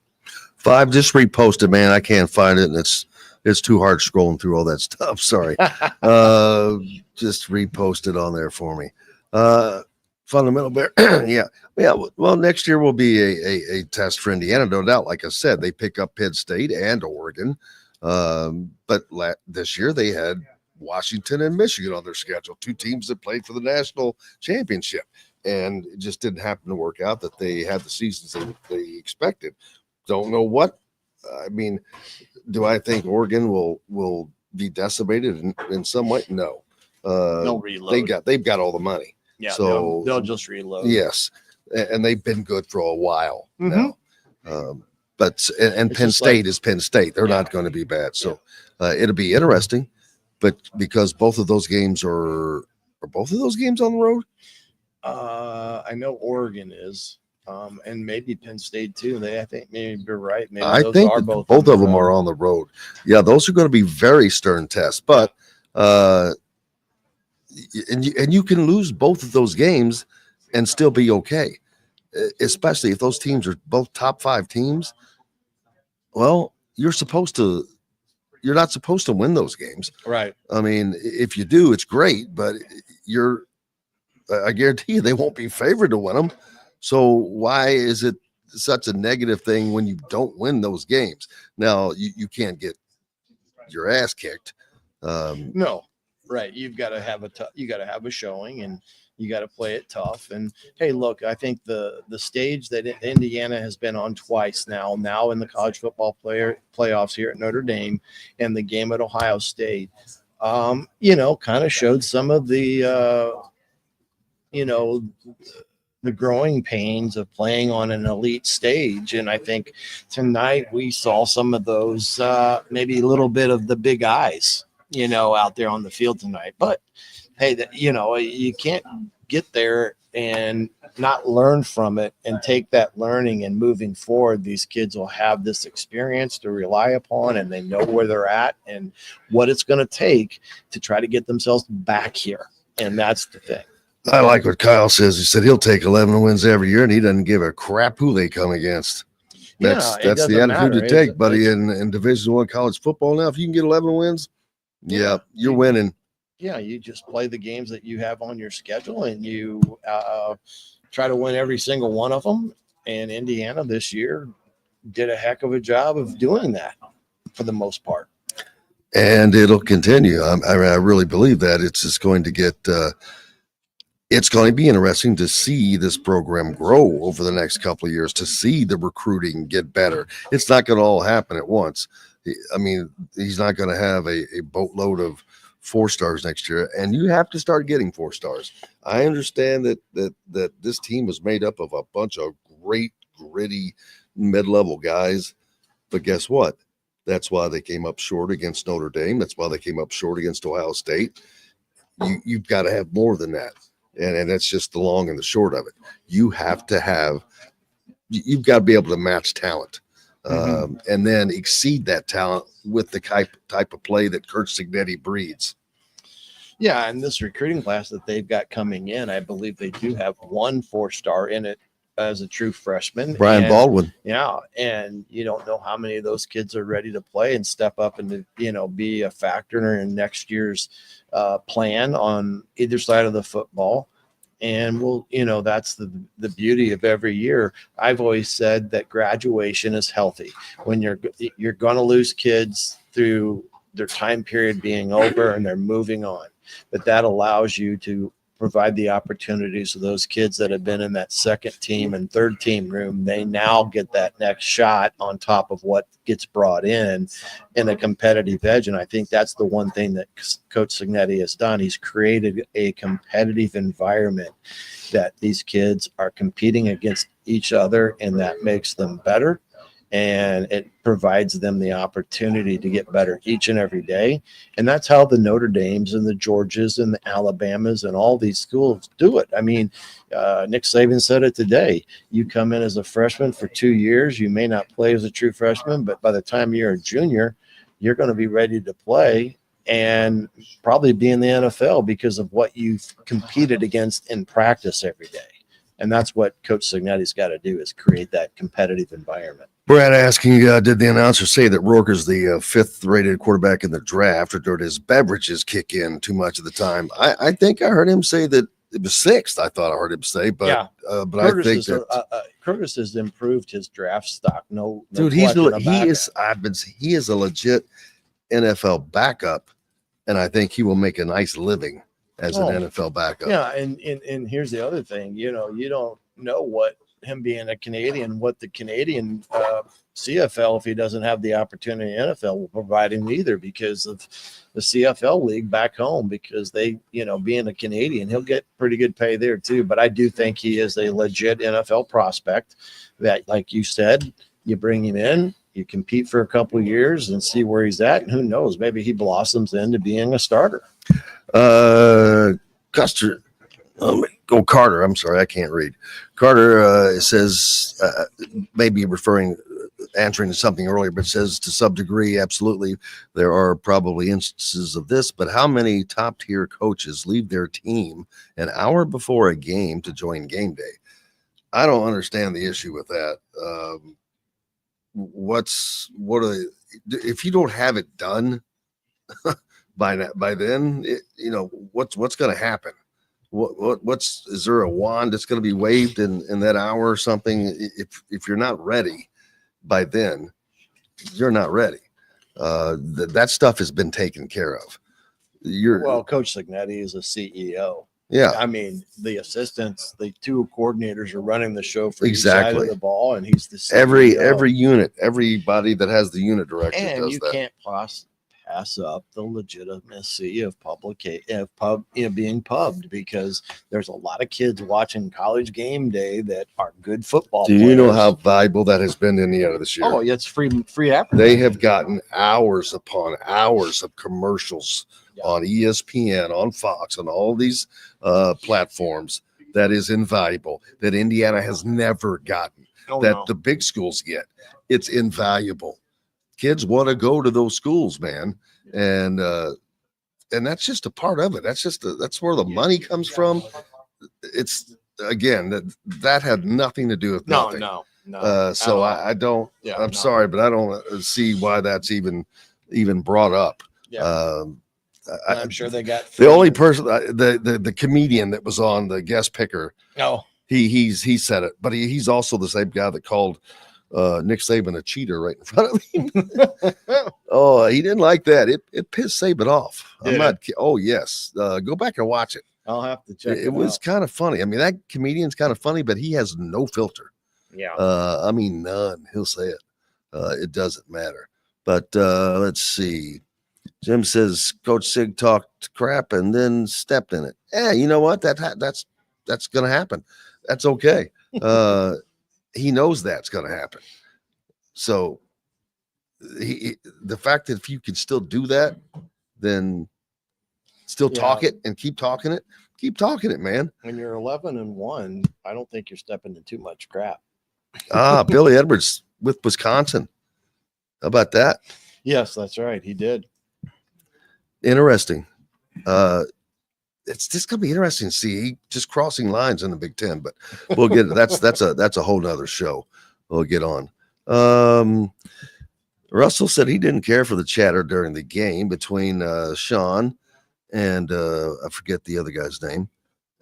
Five, just reposted, man. I can't find it, and it's too hard scrolling through all that stuff. Sorry. Just repost it on there for me. Fundamental Bear. Yeah. Well, next year will be a test for Indiana, no doubt. Like I said, they pick up Penn State and Oregon. But this year they had Washington and Michigan on their schedule, two teams that played for the national championship. And it just didn't happen to work out that they had the seasons they expected. Don't know what. I mean, do I think Oregon will be decimated in some way? No. No reload. They've got all the money. Yeah, so they'll just reload. Yes, and they've been good for a while now. But It's Penn just State is Penn State. They're not going to be bad. So it'll be interesting. But because both of those games are both of those games on the road? I know Oregon is. And maybe Penn State too. I think maybe you're right. Maybe I think both of them are on the road. Yeah, those are going to be very stern tests. But and you can lose both of those games and still be okay, especially if those teams are both top 5 teams. Well, you're not supposed to win those games, right? I mean, if you do, it's great, but you're I guarantee you they won't be favored to win them. So why is it such a negative thing when you don't win those games? Now you can't get your ass kicked. No, right. You've got to have a showing, and you got to play it tough. And hey, look, I think the stage that Indiana has been on twice now in the college football playoffs here at Notre Dame and the game at Ohio State, kind of showed some of the the growing pains of playing on an elite stage. And I think tonight we saw some of those, maybe a little bit of the big eyes, out there on the field tonight. But hey, you can't get there and not learn from it and take that learning and moving forward. These kids will have this experience to rely upon, and they know where they're at and what it's going to take to try to get themselves back here. And that's the thing. I like what Kyle says. He said he'll take 11 wins every year, and he doesn't give a crap who they come against. That's the attitude to take, buddy. In Division I college football now, if you can get 11 wins, you're winning. Yeah, you just play the games that you have on your schedule, and you try to win every single one of them. And Indiana this year did a heck of a job of doing that for the most part. And it'll continue. I really believe that it's just going to get it's going to be interesting to see this program grow over the next couple of years, to see the recruiting get better. It's not going to all happen at once. I mean, he's not going to have a boatload of 4 stars next year, and you have to start getting 4 stars. I understand that this team is made up of a bunch of great, gritty, mid-level guys, but guess what? That's why they came up short against Notre Dame. That's why they came up short against Ohio State. You've got to have more than that. And that's just the long and the short of it. You've got to be able to match talent, and then exceed that talent with the type of play that Coach Cignetti breeds. Yeah, and this recruiting class that they've got coming in, I believe they do have 1 4-star in it as a true freshman. Brian Baldwin. Yeah, and you don't know how many of those kids are ready to play and step up and be a factor in next year's plan on either side of the football. And that's the beauty of every year. I've always said that graduation is healthy. When you're going to lose kids through their time period being over and they're moving on, but that allows you to provide the opportunities of those kids that have been in that second team and third team room. They now get that next shot on top of what gets brought in a competitive edge. And I think that's the one thing that Coach Cignetti has done. He's created a competitive environment that these kids are competing against each other, and that makes them better. And it provides them the opportunity to get better each and every day. And that's how the Notre Dames and the Georgias and the Alabamas and all these schools do it. I mean, Nick Saban said it today. You come in as a freshman for 2 years. You may not play as a true freshman, but by the time you're a junior, you're going to be ready to play and probably be in the NFL because of what you've competed against in practice every day. And that's what Coach Cignetti's got to do, is create that competitive environment. Brad asking, did the announcer say that Rourke is the 5th rated quarterback in the draft, or did his beverages kick in too much of the time? I think I heard him say that it was 6th. I thought I heard him say, but yeah. But I think that Curtis has improved his draft stock. No dude, he is a legit NFL backup, and I think he will make a nice living as an NFL backup. Yeah, and here's the other thing. You don't know what him being a Canadian, what the Canadian CFL, if he doesn't have the opportunity in NFL, will provide him either, because of the CFL league back home, because they, being a Canadian, he'll get pretty good pay there too. But I do think he is a legit NFL prospect that, like you said, you bring him in, you compete for a couple of years and see where he's at. And who knows, maybe he blossoms into being a starter. Custer. Carter. I'm sorry, I can't read. Carter says, maybe answering to something earlier, but says to some degree, absolutely, there are probably instances of this, but how many top tier coaches leave their team an hour before a game to join game day? I don't understand the issue with that. If you don't have it done by then, what's going to happen? Is there a wand that's going to be waved in that hour or something? If you're not ready by then, you're not ready. That stuff has been taken care of. Well, Coach Cignetti is a CEO. Yeah. I mean, the assistants, the two coordinators are running the show for each Exactly. side of the ball, and he's the CEO. Every unit, everybody that has the unit director And does you that. can't pass up the legitimacy of being pubbed, because there's a lot of kids watching College Game Day that are good football Do players. you know how valuable that has been in the end of this year? Oh, it's free advertising. They have gotten hours upon hours of commercials on ESPN, on Fox, on all these platforms. That is invaluable, that Indiana has never gotten, the big schools get. It's invaluable. Kids want to go to those schools, man. And that's just a part of it. That's where the money comes from. It's, again, that had nothing to do with nothing. No. So I don't, I'm sorry, but I don't see why that's even brought up. Yeah. I'm sure they got the only person, the comedian that was on the guest picker. Oh, he said it, but he's also the same guy that called Nick Saban a cheater right in front of him. Oh, he didn't like that. It pissed Saban off. Oh yes. Go back and watch it. I'll have to check. It was kind of funny. I mean, that comedian's kind of funny, but he has no filter. Yeah. I mean, none. He'll say it. It doesn't matter. But let's see. Jim says Coach Sig talked crap and then stepped in it. Yeah, you know what? That's going to happen. That's okay. He knows that's going to happen. So the fact that if you can still do that, then still talk it and keep talking it, man. When you're 11-1, I don't think you're stepping in too much crap. Billy Edwards with Wisconsin. How about that? Yes, that's right. He did. Interesting. It's just gonna be interesting to see just crossing lines in the Big Ten, but we'll get that's a whole nother show. We'll get on. Russell said he didn't care for the chatter during the game between Sean and I forget the other guy's name.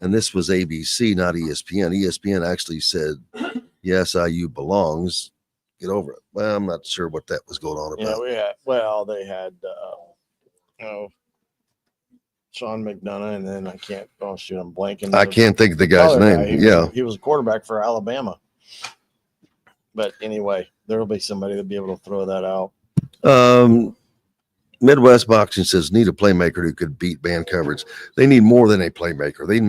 And this was ABC, not ESPN. ESPN actually said, yes, IU belongs. Get over it. Well, I'm not sure what that was going on about. They had Sean McDonough, and then I'm blanking. I can't think of the guy's name. He was a quarterback for Alabama. But anyway, there'll be somebody that'll be able to throw that out. Midwest Boxing says need a playmaker who could beat man coverage. They need more than a playmaker. They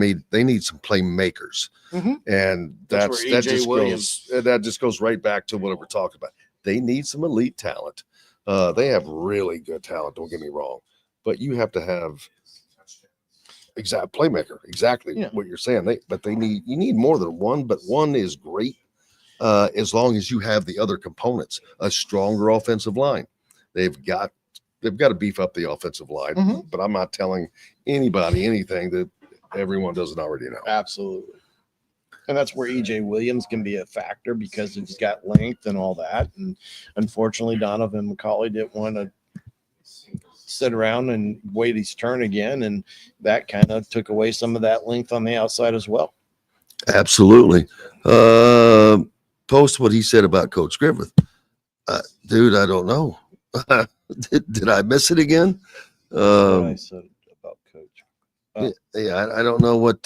need some playmakers, and that just goes right back to what we're talking about. They need some elite talent. They have really good talent. Don't get me wrong, but you have to have exact playmaker. Exactly what you're saying. You need more than one, but one is great as long as you have the other components. A stronger offensive line. They've got to beef up the offensive line, but I'm not telling anybody anything that everyone doesn't already know. Absolutely. And that's where EJ Williams can be a factor because he's got length and all that. And unfortunately, Donovan McCauley didn't want to sit around and wait his turn again. And that kind of took away some of that length on the outside as well. Absolutely. Post what he said about Coach Griffith. Dude, I don't know. Did I miss it again? I said about Coach. I don't know what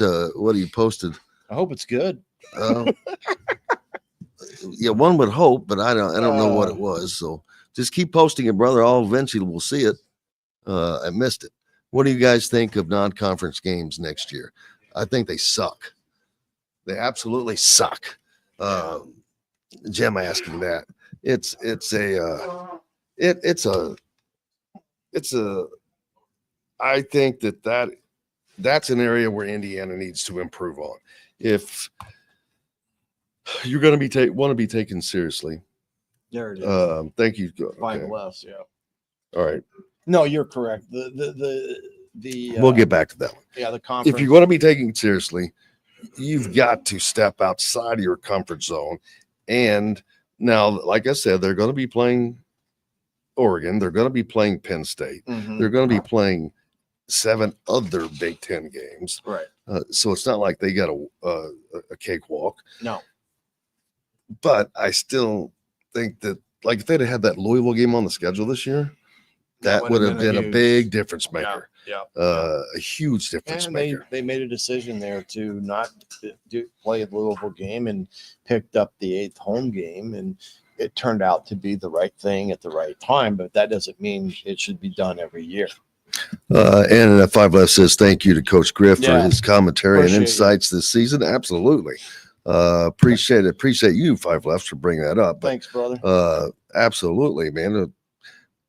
he posted. I hope it's good. One would hope, but I don't know what it was. So just keep posting it, brother. Eventually we'll see it. I missed it. What do you guys think of non-conference games next year? I think they suck. They absolutely suck. Jim asking that. I think that's an area where Indiana needs to improve on. If you're going to want to be taken seriously. There it is. Thank you. Find less, All right. No, you're correct. We'll get back to that one. Yeah, the conference. If you're going to be taken seriously, you've got to step outside of your comfort zone. And now, like I said, they're going to be playing Oregon. They're going to be playing Penn State. They're going to be playing 7 other Big Ten games. Right. So it's not like they got a cakewalk. No. But I still think that, like, if they'd have had that Louisville game on the schedule this year, that would have been a big difference maker. Yeah. A huge difference And maker. they made a decision there to not play the Louisville game and picked up the 8th home game, and it turned out to be the right thing at the right time. But that doesn't mean it should be done every year. And 5 Left says thank you to Coach Griff for his commentary and insights this season. Absolutely. Appreciate it. Appreciate you, 5 Left, for bringing that up. Thanks, brother. Absolutely, man.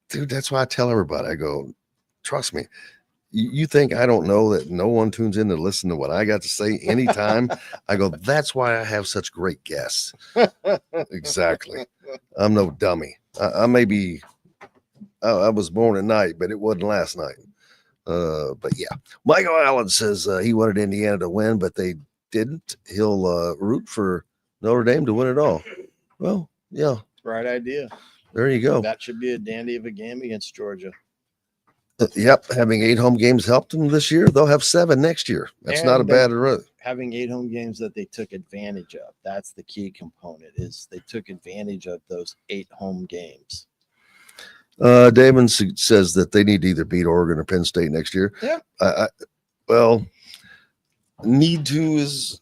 Dude, that's why I tell everybody. I go, trust me. You think I don't know that no one tunes in to listen to what I got to say anytime? I go, that's why I have such great guests. Exactly. I'm no dummy. I may be, I was born at night, but it wasn't last night. But yeah, Michael Allen says he wanted Indiana to win, but they didn't. He'll root for Notre Dame to win it all. Well, yeah. Right idea. There you go. That should be a dandy of a game against Georgia. Yep, having 8 home games helped them this year. They'll have 7 next year. That's not a bad road. Having 8 home games that they took advantage of. That's the key component, is they took advantage of those 8 home games. Damon says that they need to either beat Oregon or Penn State next year. Yeah. Well, need to is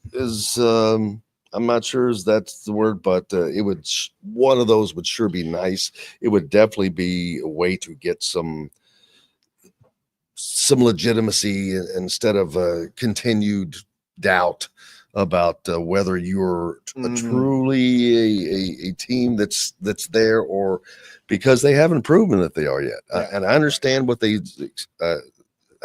I'm not sure if that's the word, but it would, one of those would sure be nice. It would definitely be a way to get some legitimacy instead of continued doubt about whether you're truly a team that's there, or because they haven't proven that they are yet. And I understand what they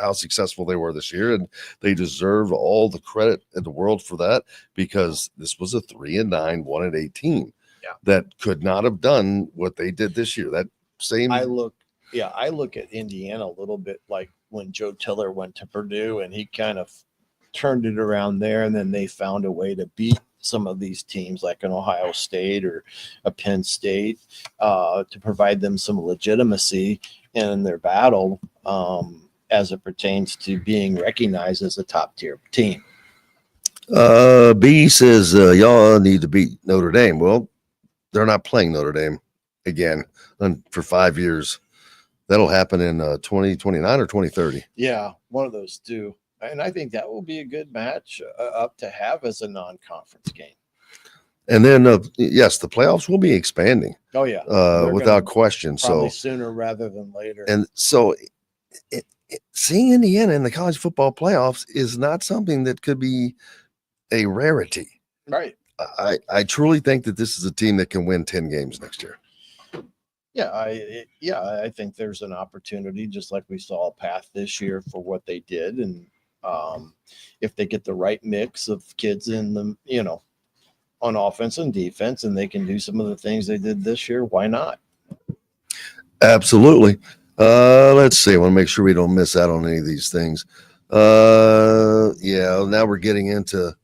how successful they were this year, and they deserve all the credit in the world for that, because this was a 3-9, 1-8 team that could not have done what they did this year. That same I look at Indiana a little bit like when Joe Tiller went to Purdue, and he kind of turned it around there, and then they found a way to beat some of these teams like an Ohio State or a Penn State to provide them some legitimacy in their battle as it pertains to being recognized as a top tier team. B says y'all need to beat Notre Dame. Well, they're not playing Notre Dame again for 5 years. That'll happen in 2029 or 2030. Yeah, one of those two. And I think that will be a good match up to have as a non-conference game. And then, yes, the playoffs will be expanding. Oh, yeah. Without question. Probably so sooner rather than later. And so seeing Indiana in the college football playoffs is not something that could be a rarity. Right. I truly think that this is a team that can win 10 games next year. Yeah, I think there's an opportunity, just like we saw a path this year for what they did. And if they get the right mix of kids in them, on offense and defense, and they can do some of the things they did this year, why not? Absolutely. Let's see. I want to make sure we don't miss out on any of these things. Yeah, now we're getting into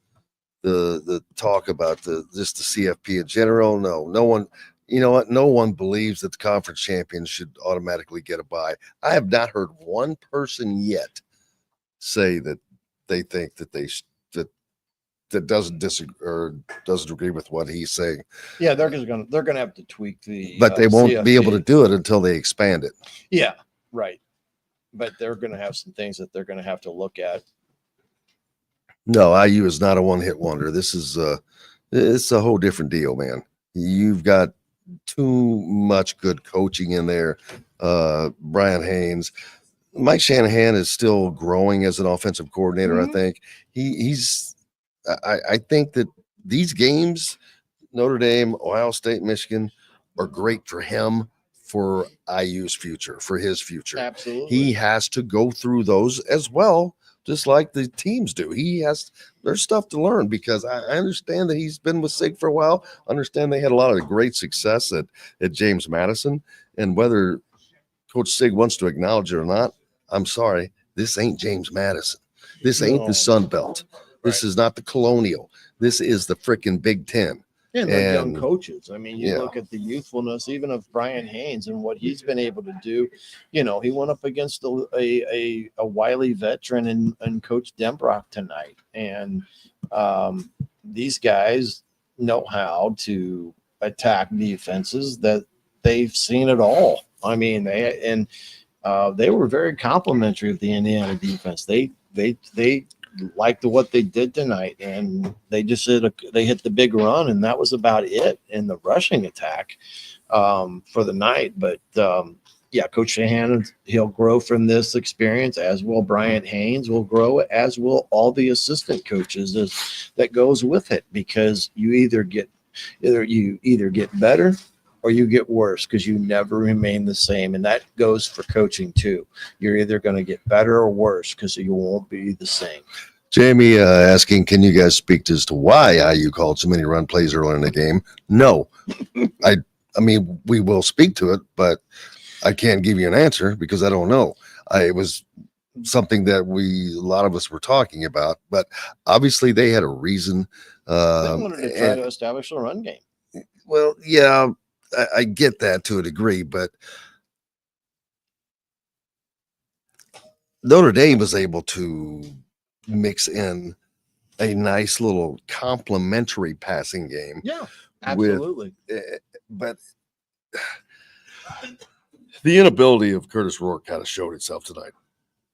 the talk about just the CFP in general. No one, you know what? No one believes that the conference champions should automatically get a bye. I have not heard one person yet say that they think that that doesn't disagree or doesn't agree with what he's saying. Yeah, they're gonna have to tweak the, but they won't CFP. be able to do it until they expand it. Yeah, right. But they're gonna have some things that they're gonna have to look at. No, IU is not a one-hit wonder. This is it's a whole different deal, man. You've got too much good coaching in there. Brian Haynes, Mike Shanahan is still growing as an offensive coordinator. I think he's. I think that these games, Notre Dame, Ohio State, Michigan, are great for him, for IU's future, for his future. Absolutely, he has to go through those as well, just like the teams do. There's stuff to learn, because I understand that he's been with Sig for a while. I understand they had a lot of great success at James Madison, and whether Coach Sig wants to acknowledge it or not, I'm sorry, this ain't James Madison. This ain't the Sun Belt. This is not the Colonial. This is the freaking Big Ten. And they're young And- coaches. I mean, you Yeah. look at the youthfulness even of Brian Haynes and what he's been able to do. You know, he went up against a wily veteran and Coach Dembrock tonight. And these guys know how to attack defenses that they've seen it all. I mean, they were very complimentary of the Indiana defense. They liked what they did tonight, and they just they hit the big run, and that was about it in the rushing attack for the night. But yeah, Coach Shannon, he'll grow from this experience, as will Bryant Haynes will grow, as will all the assistant coaches that goes with it, because you either get better or you get worse, because you never remain the same. And that goes for coaching too. You're either going to get better or worse, because you won't be the same. Jamie asking, can you guys speak as to why IU called so many run plays early in the game? No. I mean, we will speak to it, but I can't give you an answer because I don't know. It was something that a lot of us were talking about, but obviously they had a reason. They wanted to try to establish a run game. Well, yeah, I get that to a degree, but Notre Dame was able to mix in a nice little complementary passing game. Yeah, absolutely. But the inability of Curtis Rourke kind of showed itself tonight.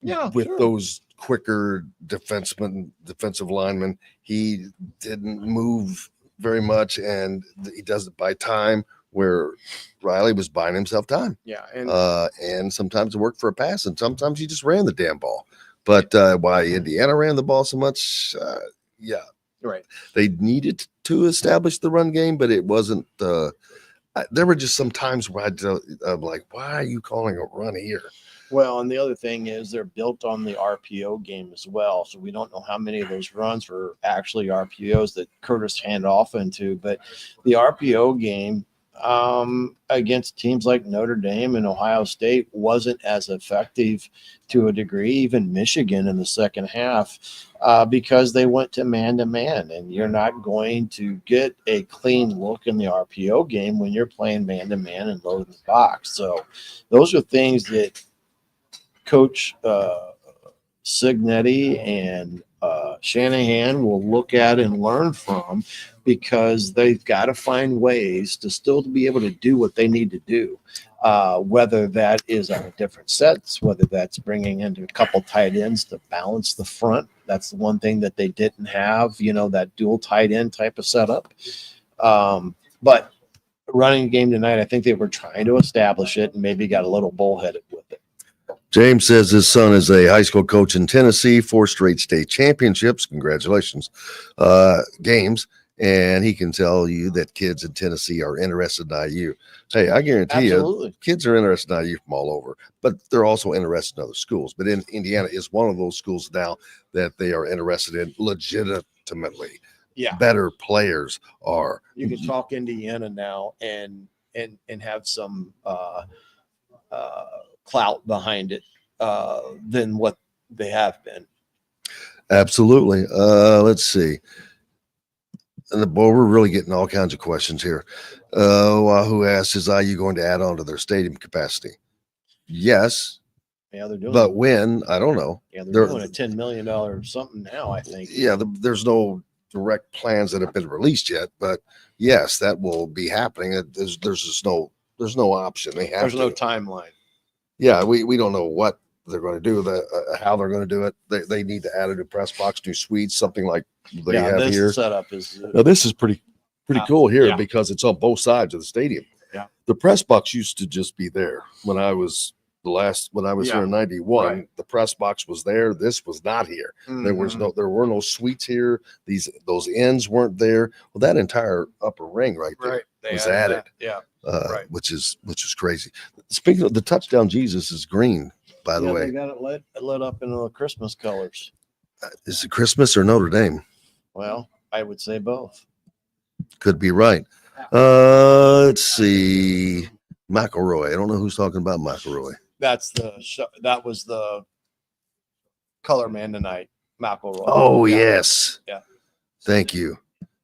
Yeah, with sure. those quicker defensive linemen, he didn't move very much, and he does it by time, where Riley was buying himself time. Yeah, and sometimes it worked for a pass, and sometimes he just ran the damn ball. But why Indiana ran the ball so much? Yeah, right. They needed to establish the run game, but it wasn't. There were just some times where I'm like, why are you calling a run here? Well, and the other thing is they're built on the RPO game as well. So we don't know how many of those runs were actually RPOs that Curtis handed off into. But the RPO game against teams like Notre Dame and Ohio State wasn't as effective to a degree, even Michigan in the second half, because they went to man, and you're not going to get a clean look in the RPO game when you're playing man to man and loading the box. So those are things that Coach Cignetti and Shanahan will look at and learn from, because they've got to find ways to still be able to do what they need to do, whether that is on different sets, whether that's bringing in a couple tight ends to balance the front. That's the one thing that they didn't have, that dual tight end type of setup. But running game tonight, I think they were trying to establish it and maybe got a little bullheaded with it. James says his son is a high school coach in Tennessee, 4 straight state championships. Congratulations. Games. And he can tell you that kids in Tennessee are interested in IU. Hey, I guarantee Absolutely. you, kids are interested in IU from all over, but they're also interested in other schools. But in Indiana is one of those schools now that they are interested in legitimately. Yeah. Better players are. You can talk Indiana now and have some clout behind it than what they have been. Absolutely. Let's see. And boy, we're really getting all kinds of questions here. Who asks, is IU going to add on to their stadium capacity? Yes. Yeah, they're doing But it. when? I don't know. Yeah, they're doing a $10 million something now, I think. Yeah, there's no direct plans that have been released yet, but yes, that will be happening. There's just no option. There's no timeline. Yeah, we don't know what they're going to do, how they're going to do it. They need to add a new press box, new suites, something like they have this here. Setup is Now, this is pretty cool here yeah. because it's on both sides of the stadium. Yeah, the press box used to just be there when I was here in 91. Right. The press box was there. This was not here. Mm-hmm. There were no suites here. Those ends weren't there. Well, that entire upper ring right there was added. Yeah. Right. Which is crazy. Speaking of the touchdown, Jesus is green, by the way. They got it lit up in the Christmas colors. Is it Christmas or Notre Dame? Well, I would say both. Could be right. Let's see. McElroy. I don't know who's talking about McElroy. That's the show. That was the color man tonight, McElroy. Oh, yes. Yeah. Thank you.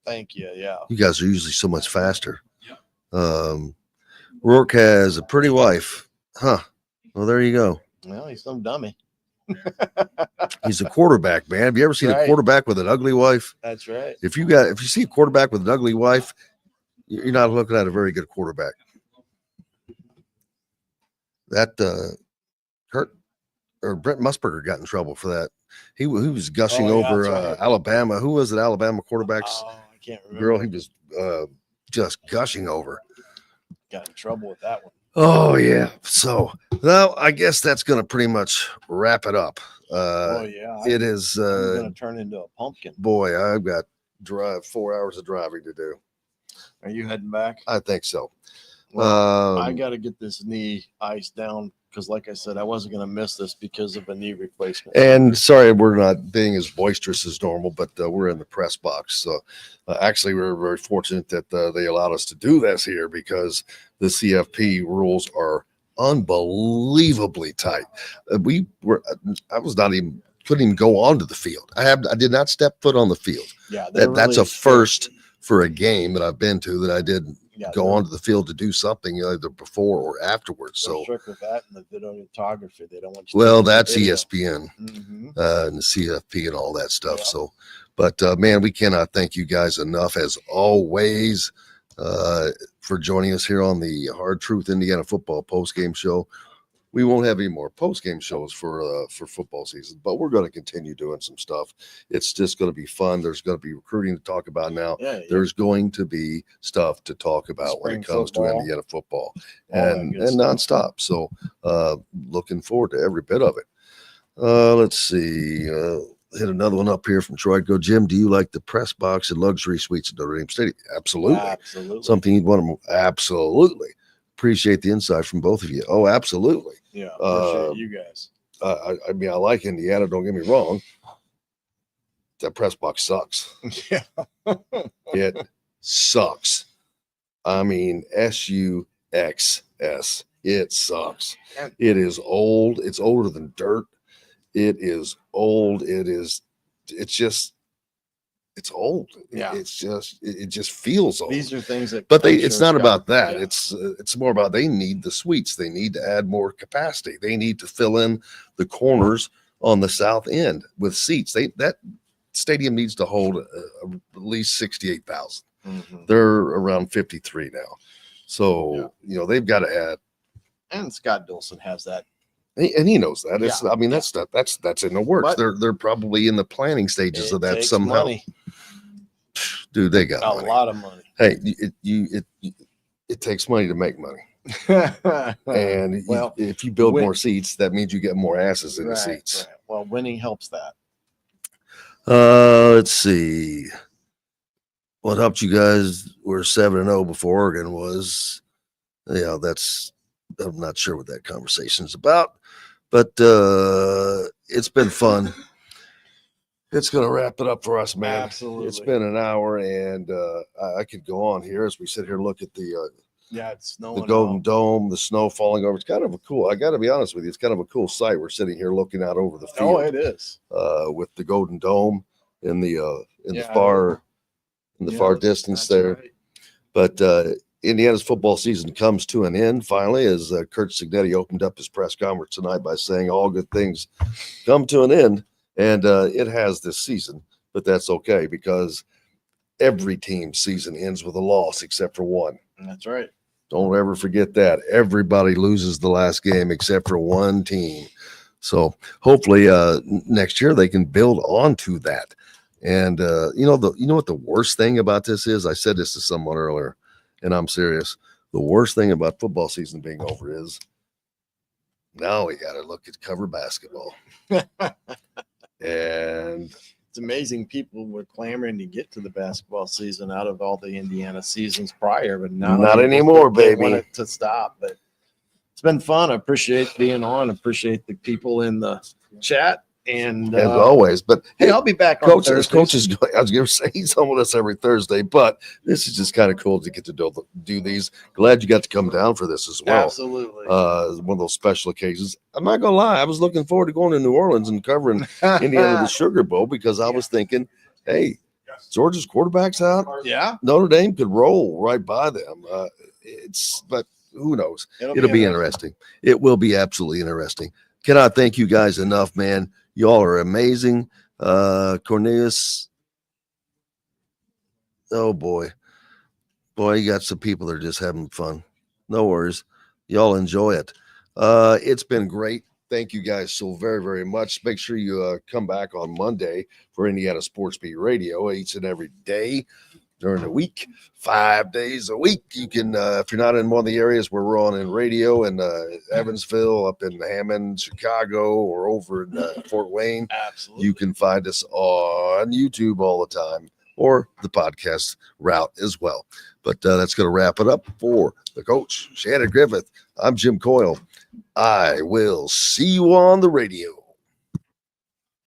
Thank you. Yeah. You guys are usually so much faster. Rourke has a pretty wife. Huh. Well, there you go. Well, he's some dummy. He's a quarterback, man. Have you ever seen a quarterback with an ugly wife? That's right. If you see a quarterback with an ugly wife, you're not looking at a very good quarterback. That Kurt or Brent Musburger got in trouble for that. He was gushing over Alabama. Who was it? Alabama quarterbacks? I can't remember. Girl, he was just gushing over. Got in trouble with that one. Oh yeah. So now I guess that's gonna pretty much wrap it up. It is gonna turn into a pumpkin. Boy, I've got 4 hours of driving to do. Are you heading back? I think so. Well, I got to get this knee iced down because, like I said, I wasn't going to miss this because of a knee replacement. And sorry, we're not being as boisterous as normal, but we're in the press box. So actually, we're very fortunate that they allowed us to do this here because the CFP rules are unbelievably tight. Couldn't even go onto the field. I did not step foot on the field. Yeah, that's a first for a game that I've been to that I didn't go onto the field to do something either before or afterwards. So strict with that and the videography, they don't want you. Well, that's ESPN and the CFP and all that stuff. Yeah. So, but man, we cannot thank you guys enough as always for joining us here on the Hard Truth Indiana Football Postgame Show. We won't have any more post-game shows for football season, but we're going to continue doing some stuff. It's just going to be fun. There's going to be recruiting to talk about now. There's going to be stuff to talk about when it comes to Indiana football and nonstop. So looking forward to every bit of it. Let's see. Hit another one up here from Troy. Go, Jim, do you like the press box and luxury suites at Notre Dame Stadium? Absolutely. Absolutely. Something you'd want to absolutely. Appreciate the insight from both of you. Oh, absolutely. Yeah, appreciate you guys. I mean, I like Indiana. Don't get me wrong. That press box sucks. Yeah, it sucks. I mean, SUXS. It sucks. It is old. It's older than dirt. It is old. It's old. Yeah, it just feels old. These are things that, but it's not about that. Yeah. It's more about they need the suites. They need to add more capacity. They need to fill in the corners on the south end with seats. That stadium needs to hold at least 68,000. They're around 53 now. So they've got to add. And Scott Dolson has that. And he knows that. It's, I mean, that's in the works. But they're probably in the planning stages of that somehow. Money. Dude, they got a lot of money. Hey, it takes money to make money. And if you build more seats, that means you get more asses in the seats. Right. Well, winning helps that. Let's see. What helped you guys were 7-0 before Oregon was. Yeah, I'm not sure what that conversation is about, but it's been fun. It's going to wrap it up for us, man. Absolutely. It's been an hour, and I could go on here as we sit here and look at it's snowing. The Golden Dome, the snow falling over. It's kind of I got to be honest with you, it's kind of a cool sight. We're sitting here looking out over the field. Oh, it is. With the Golden Dome in the far distance there. Right. But Indiana's football season comes to an end finally as Kurt Cignetti opened up his press conference tonight by saying all good things come to an end. And it has this season, but that's okay because every team's season ends with a loss except for one. That's right. Don't ever forget that. Everybody loses the last game except for one team. So hopefully next year they can build onto that. And you know what the worst thing about this is? I said this to someone earlier, and I'm serious. The worst thing about football season being over is now we got to look at cover basketball. And it's amazing people were clamoring to get to the basketball season out of all the Indiana seasons prior, but now not anymore, baby. They want it to stop, but it's been fun. I appreciate being on. I appreciate the people in the chat. And as always, but hey, I'll be back. Coaches, I was going to say he's on with us every Thursday, but this is just kind of cool to get to do these. Glad you got to come down for this as well. Absolutely. One of those special occasions. I'm not going to lie. I was looking forward to going to New Orleans and covering Indiana the Sugar Bowl because I was thinking, hey, Georgia's quarterback's out. Yeah. Notre Dame could roll right by them. But who knows? It'll be interesting. It will be absolutely interesting. Cannot thank you guys enough, man. Y'all are amazing. Cornelius. Oh boy, you got some people that are just having fun. No worries. Y'all enjoy it. It's been great. Thank you guys so very, very much. Make sure you come back on Monday for Indiana Sports Beat Radio each and every day during the week, 5 days a week. You can, if you're not in one of the areas where we're on in radio in Evansville, up in Hammond, Chicago, or over in Fort Wayne, Absolutely. you can find us on YouTube all the time or the podcast route as well. But that's going to wrap it up for the coach, Shannon Griffith. I'm Jim Coyle. I will see you on the radio.